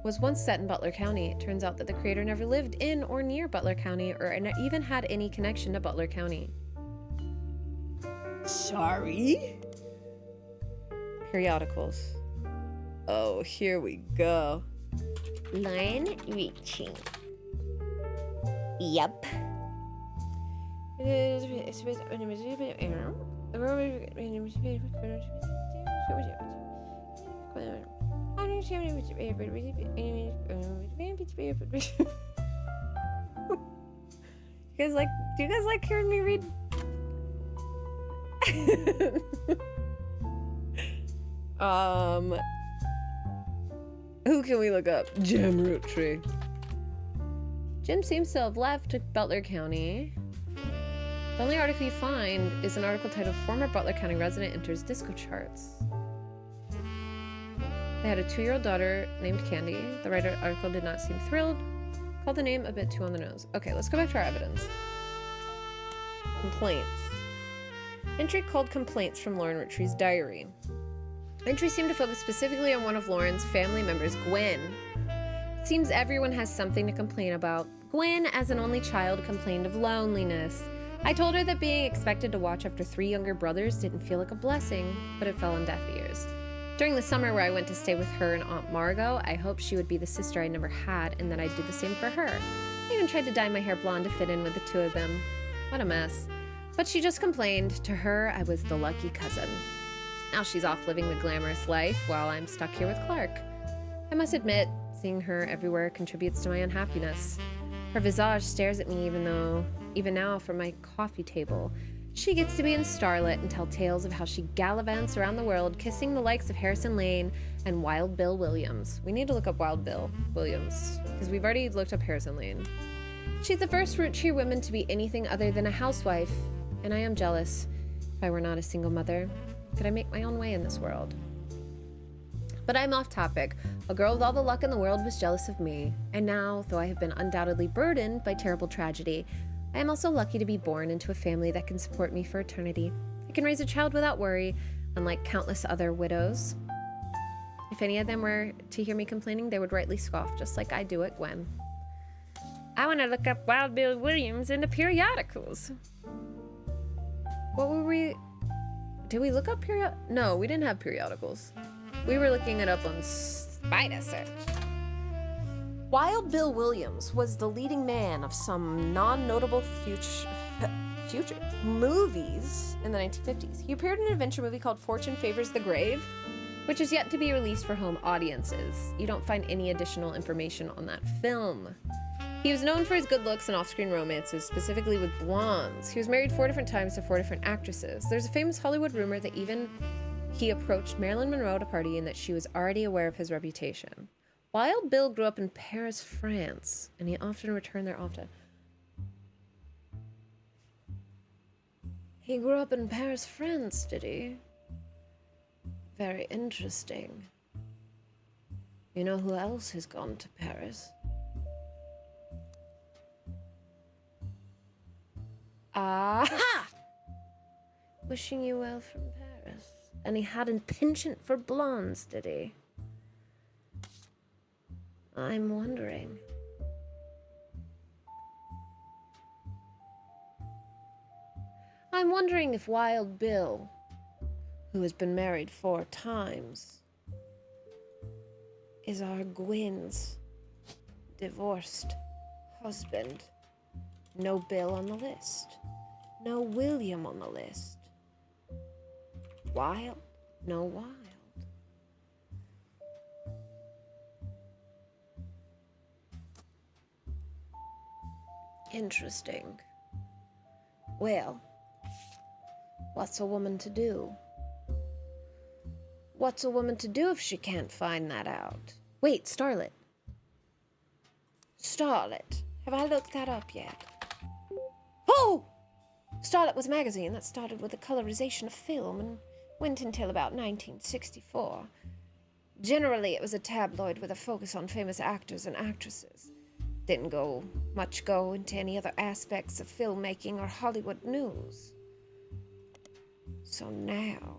was once set in Butler County. It turns out that the creator never lived in or near Butler County or even had any connection to Butler County. Sorry? Periodicals. Oh, here we go. Line reaching. Yep. Do you guys like hearing me read? Who can we look up? Jim Roottrees. Jim seems to have left Butler County. The only article you find is an article titled Former Butler County Resident Enters Disco Charts. They had a 2-year-old daughter named Candy. The writer of the article did not seem thrilled. Called the name a bit too on the nose. Okay, let's go back to our evidence. Complaints. Entry called Complaints from Lauren Roottrees' diary. Entries seem to focus specifically on one of Lauren's family members, Gwen. It seems everyone has something to complain about. Gwen, as an only child, complained of loneliness. I told her that being expected to watch after 3 younger brothers didn't feel like a blessing, but it fell on deaf ears. During the summer where I went to stay with her and Aunt Margot, I hoped she would be the sister I never had and that I'd do the same for her. I even tried to dye my hair blonde to fit in with the two of them. What a mess. But she just complained. To her, I was the lucky cousin. Now she's off living the glamorous life while I'm stuck here with Clark. I must admit, seeing her everywhere contributes to my unhappiness. Her visage stares at me even now from my coffee table. She gets to be in Starlet and tell tales of how she gallivants around the world, kissing the likes of Harrison Lane and Wild Bill Williams. We need to look up Wild Bill Williams, because we've already looked up Harrison Lane. She's the first Roottree woman to be anything other than a housewife, and I am jealous. If I were not a single mother, could I make my own way in this world? But I'm off topic. A girl with all the luck in the world was jealous of me, and now, though I have been undoubtedly burdened by terrible tragedy, I am also lucky to be born into a family that can support me for eternity. I can raise a child without worry, unlike countless other widows. If any of them were to hear me complaining, they would rightly scoff, just like I do at Gwen. I want to look up Wild Bill Williams in the periodicals. What were we... Did we look up No, we didn't have periodicals. We were looking it up on Spider Search. Wild Bill Williams was the leading man of some non-notable future movies in the 1950s. He appeared in an adventure movie called Fortune Favors the Grave, which is yet to be released for home audiences. You don't find any additional information on that film. He was known for his good looks and off-screen romances, specifically with blondes. He was married 4 different times to 4 different actresses. There's a famous Hollywood rumor that even he approached Marilyn Monroe at a party and that she was already aware of his reputation. Wild Bill grew up in Paris, France, and he often returned there often. He grew up in Paris, France, did he? Very interesting. You know who else has gone to Paris? Aha! Wishing you well from Paris. And he had a penchant for blondes, did he? I'm wondering. I'm wondering if Wild Bill, who has been married 4 times, is our Gwen's divorced husband. No Bill on the list. No William on the list. Wild? No Wild. Interesting. Well, what's a woman to do? What's a woman to do if she can't find that out? Wait, Starlet. Starlet. Have I looked that up yet? Oh! Starlet was a magazine that started with the colorization of film and went until about 1964. Generally, it was a tabloid with a focus on famous actors and actresses. Didn't go into any other aspects of filmmaking or Hollywood news. So now,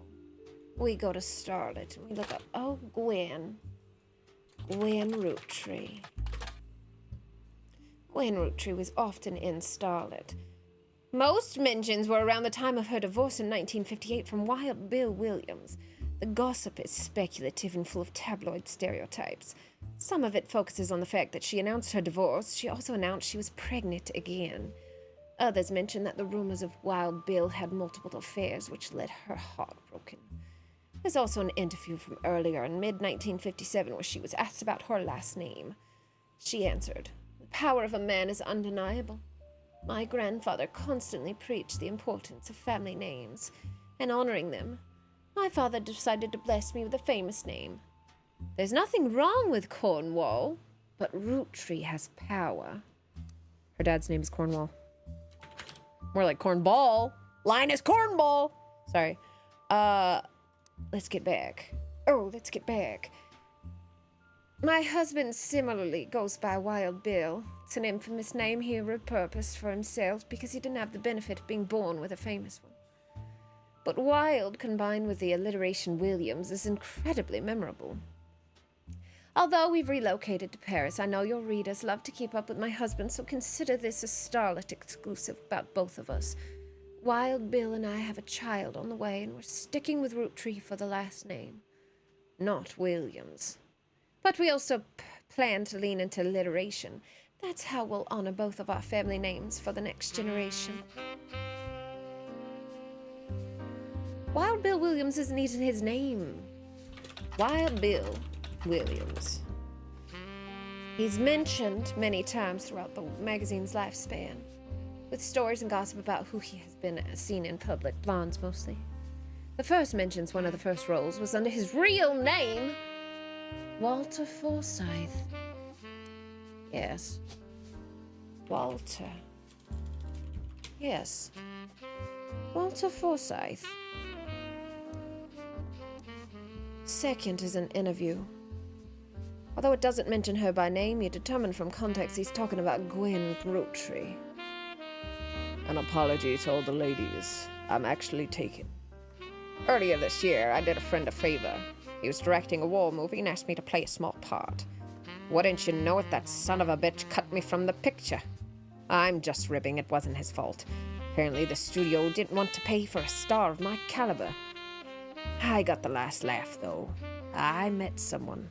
we go to Starlet and we look up, oh, Gwen Roottrie. Gwen Roottrie was often in Starlet. Most mentions were around the time of her divorce in 1958 from Wild Bill Williams. The gossip is speculative and full of tabloid stereotypes. Some of it focuses on the fact that she announced her divorce. She also announced she was pregnant again. Others mention that the rumors of Wild Bill had multiple affairs, which led her heartbroken. There's also an interview from earlier in mid-1957 where she was asked about her last name. She answered, "The power of a man is undeniable. My grandfather constantly preached the importance of family names and honoring them. My father decided to bless me with a famous name. There's nothing wrong with Cornwall, but Roottrie has power." Her dad's name is Cornwall. More like Cornball. Linus Cornball. Sorry. Let's get back. My husband similarly goes by Wild Bill. It's an infamous name he repurposed for himself because he didn't have the benefit of being born with a famous one. But Wild, combined with the alliteration Williams, is incredibly memorable. Although we've relocated to Paris, I know your readers love to keep up with my husband, so consider this a Starlet exclusive about both of us. Wild Bill and I have a child on the way, and we're sticking with Roottree for the last name, not Williams. But we also plan to lean into alliteration. That's how we'll honor both of our family names for the next generation. Wild Bill Williams isn't even his name. Wild Bill Williams. He's mentioned many times throughout the magazine's lifespan, with stories and gossip about who he has been seen in public, blondes mostly. The first mentions one of the first roles was under his real name, Walter Forsythe. Yes. Walter. Yes. Walter Forsythe. Second is an interview. Although it doesn't mention her by name, you determine from context he's talking about Gwen Roottrees. An apology to all the ladies. I'm actually taken. Earlier this year, I did a friend a favor. He was directing a war movie and asked me to play a small part. Wouldn't you know it, that son of a bitch cut me from the picture. I'm just ribbing, it wasn't his fault. Apparently the studio didn't want to pay for a star of my caliber. I got the last laugh, though. I met someone.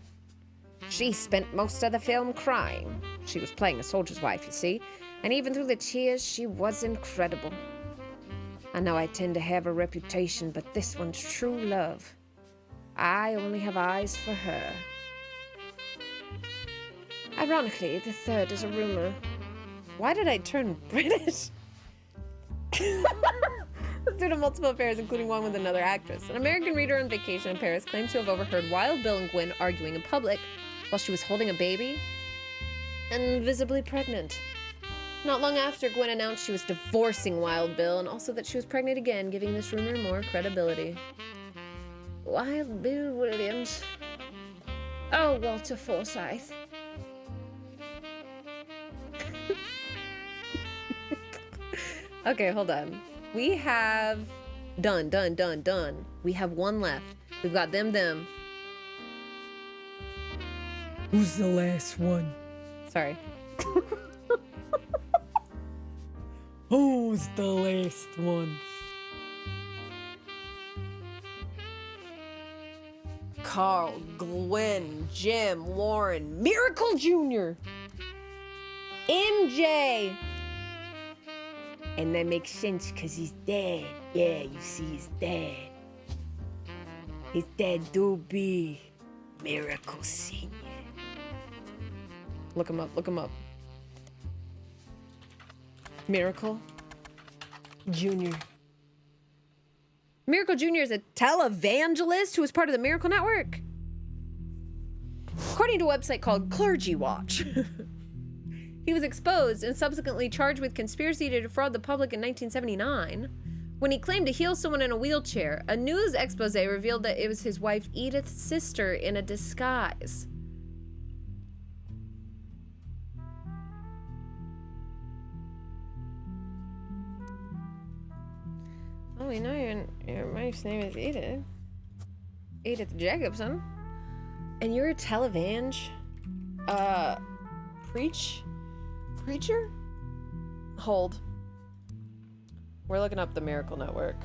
She spent most of the film crying. She was playing a soldier's wife, you see, and even through the tears, she was incredible. I know I tend to have a reputation, but this one's true love. I only have eyes for her. Ironically, the third is a rumor. Why did I turn British? Due to multiple affairs, including one with another actress. An American reader on vacation in Paris claims to have overheard Wild Bill and Gwen arguing in public while she was holding a baby and visibly pregnant. Not long after, Gwen announced she was divorcing Wild Bill and also that she was pregnant again, giving this rumor more credibility. Wild Bill Williams. Oh, Walter Forsythe. Okay, hold on. We have done. We have one left. We've got them. Who's the last one? Sorry. Who's the last one? Carl, Glenn, Jim, Warren, Miracle Jr., MJ. And that makes sense because he's dead. Yeah, you see, he's dead. His dad do be Miracle Senior. Look him up. Miracle Jr. Miracle Jr. is a televangelist who is part of the Miracle Network. According to a website called Clergy Watch. He was exposed and subsequently charged with conspiracy to defraud the public in 1979 when he claimed to heal someone in a wheelchair. A news expose revealed that it was his wife Edith's sister in a disguise. Oh, we know your wife's name is Edith. Edith Jacobson. And you're a televang? Preacher? Hold. We're looking up the Miracle Network.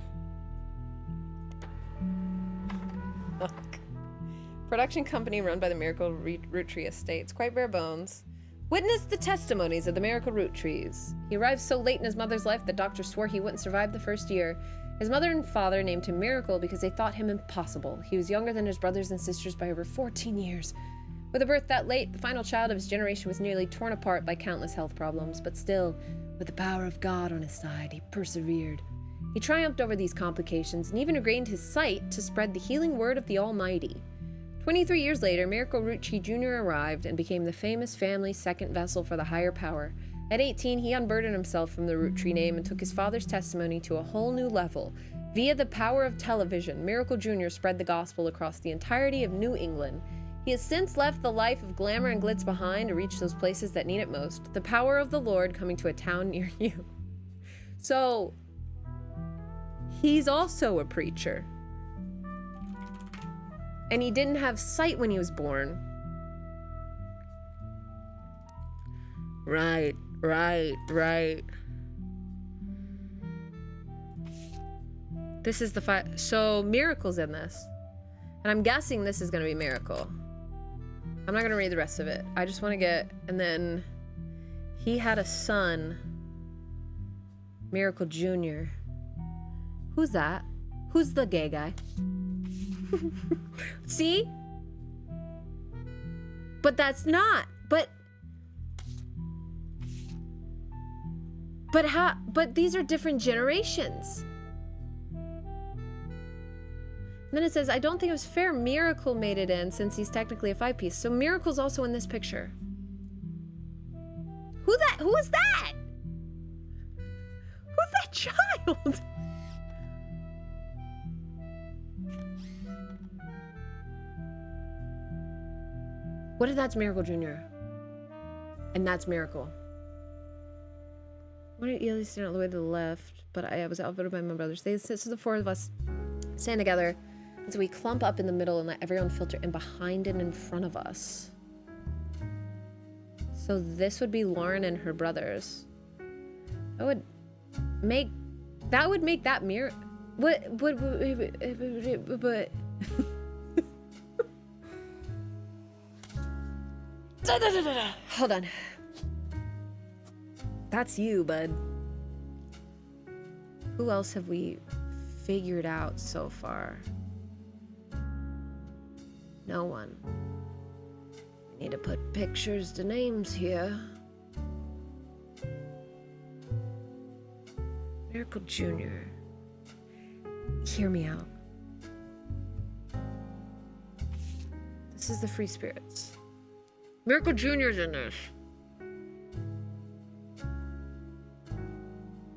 Production company run by the Miracle Roottrees estates. Quite bare bones. Witness the testimonies of the Miracle Roottrees. He arrived so late in his mother's life that doctors swore he wouldn't survive the first year. His mother and father named him Miracle because they thought him impossible. He was younger than his brothers and sisters by over 14 years. With a birth that late, the final child of his generation was nearly torn apart by countless health problems, but still, with the power of God on his side, he persevered. He triumphed over these complications and even regained his sight to spread the healing word of the Almighty. 23 years later, Miracle Roottrees Jr. arrived and became the famous family's second vessel for the higher power. At 18, he unburdened himself from the Roottrees name and took his father's testimony to a whole new level. Via the power of television, Miracle Jr. spread the gospel across the entirety of New England. He has since left the life of glamour and glitz behind to reach those places that need it most. The power of the Lord coming to a town near you. So, he's also a preacher. And he didn't have sight when he was born. Right. This is the so Miracle's in this. And I'm guessing this is gonna be Miracle. I'm not gonna read the rest of it. I just wanna get, and then he had a son, Miracle Jr. Who's that? Who's the gay guy? See? But that's not, but how, but these are different generations. And then it says, I don't think it was fair Miracle made it in since he's technically a 5-piece. So Miracle's also in this picture. Who is that? Who's that child? What if that's Miracle Jr.? And that's Miracle. What did Ely stand all the way to the left? But I was outvoted by my brothers. They sit, so the four of us stand together. And so we clump up in the middle and let everyone filter in behind and in front of us. So this would be Lauren and her brothers. That would make that mirror. But hold on. That's you, bud. Who else have we figured out so far? No one. We need to put pictures to names here. Miracle Jr. Hear me out. This is the Free Spirits. Miracle Jr.'s in this.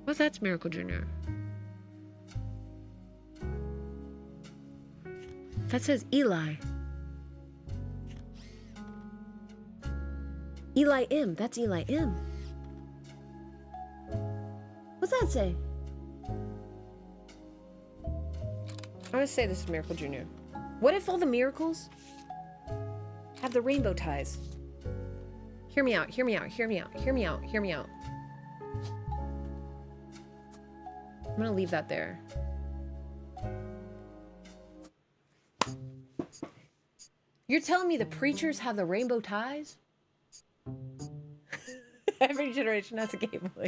What's that's Miracle Jr.? That says Eli. Eli M. That's Eli M. What's that say? I'm gonna say this is Miracle Jr. What if all the miracles have the rainbow ties? Hear me out, hear me out, hear me out, hear me out, hear me out. I'm gonna leave that there. You're telling me the preachers have the rainbow ties? Every generation has a Game Boy.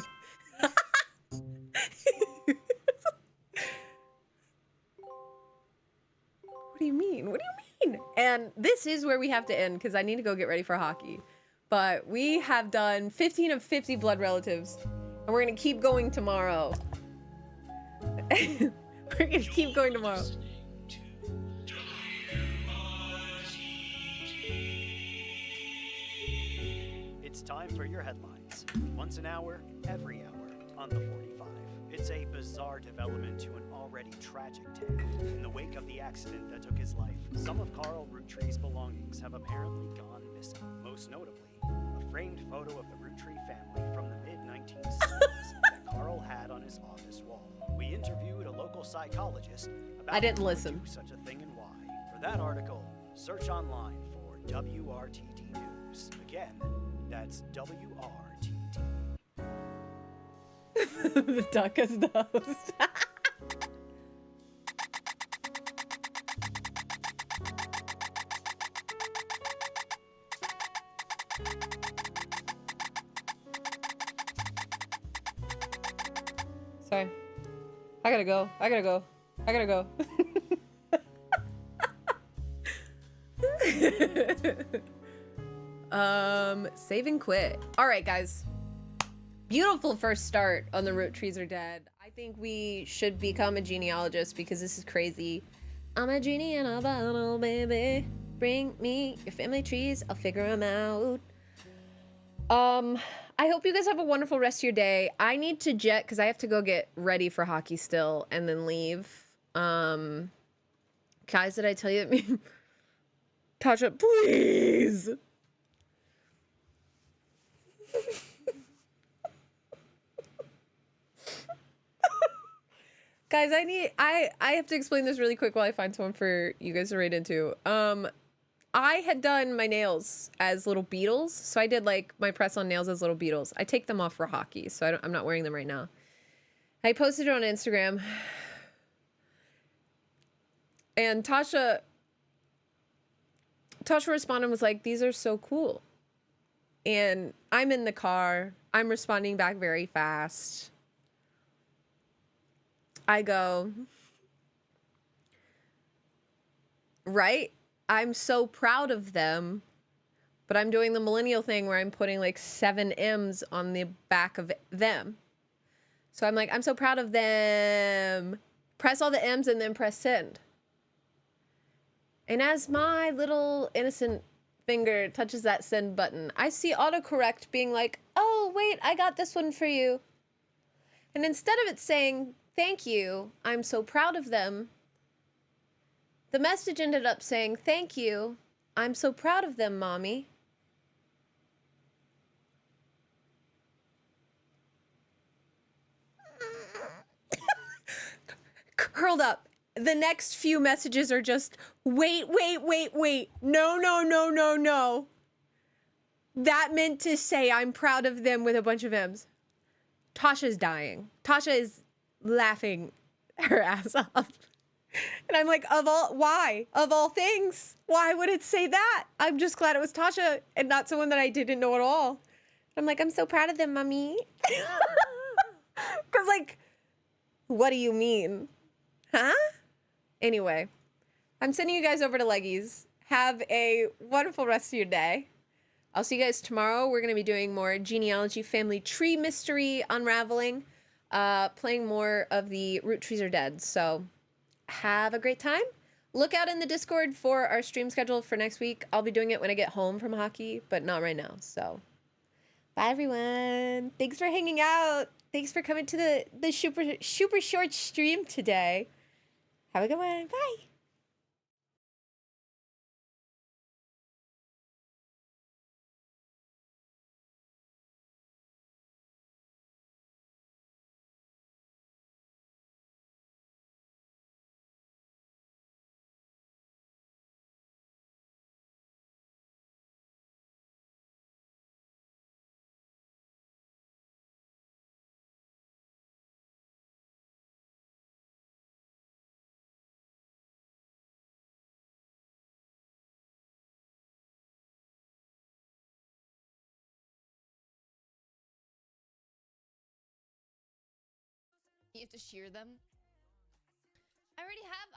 What do you mean? What do you mean? And this is where we have to end because I need to go get ready for hockey. But we have done 15 of 50 blood relatives. And we're going to keep going tomorrow. We're going to keep going tomorrow. It's time for your headlines. Once an hour, every hour, on the 45. It's a bizarre development to an already tragic tale. In the wake of the accident that took his life, some of Carl Roottrees' belongings have apparently gone missing. Most notably, a framed photo of the Roottree family from the mid-1970s that Carl had on his office wall. We interviewed a local psychologist about I didn't listen. Do such a thing and why. For that article, search online for WRTD News. Again, that's WRTD. The duck is the host. Sorry. I gotta go. I gotta go. I gotta go. Save and quit. All right, guys. Beautiful first start on the Roottrees Are Dead. I think we should become a genealogist because this is crazy. I'm a genie in a bottle, baby. Bring me your family trees. I'll figure them out. I hope you guys have a wonderful rest of your day. I need to jet because I have to go get ready for hockey still and then leave. Guys, did I tell you that Tasha, please. Guys, I have to explain this really quick while I find someone for you guys to read into. I had done my nails as little beetles, so I did like my press-on nails as little beetles. I take them off for hockey, so I'm not wearing them right now. I posted it on Instagram. And Tasha responded and was like, these are so cool. And I'm in the car. I'm responding back very fast. I go, right? I'm so proud of them, but I'm doing the millennial thing where I'm putting like 7 M's on the back of them. So I'm like, I'm so proud of them. Press all the M's and then press send. And as my little innocent finger touches that send button, I see autocorrect being like, oh, wait, I got this one for you. And instead of it saying, thank you, I'm so proud of them, the message ended up saying, thank you, I'm so proud of them, mommy. Curled up. The next few messages are just, wait. No, no, no, no, no. That meant to say I'm proud of them with a bunch of M's. Tasha's dying. Tasha is laughing her ass off. And I'm like, why? Of all things, why would it say that? I'm just glad it was Tasha and not someone that I didn't know at all. I'm like, I'm so proud of them, mommy. Because, like, what do you mean? Huh? Anyway, I'm sending you guys over to Leggies. Have a wonderful rest of your day. I'll see you guys tomorrow. We're going to be doing more genealogy family tree mystery unraveling, playing more of the Roottrees are dead. So have a great time. Look out in the Discord for our stream schedule for next week. I'll be doing it when I get home from hockey, but not right now. So bye, everyone. Thanks for hanging out. Thanks for coming to the super short stream today. Have a good one. Bye. You have to shear them. I already have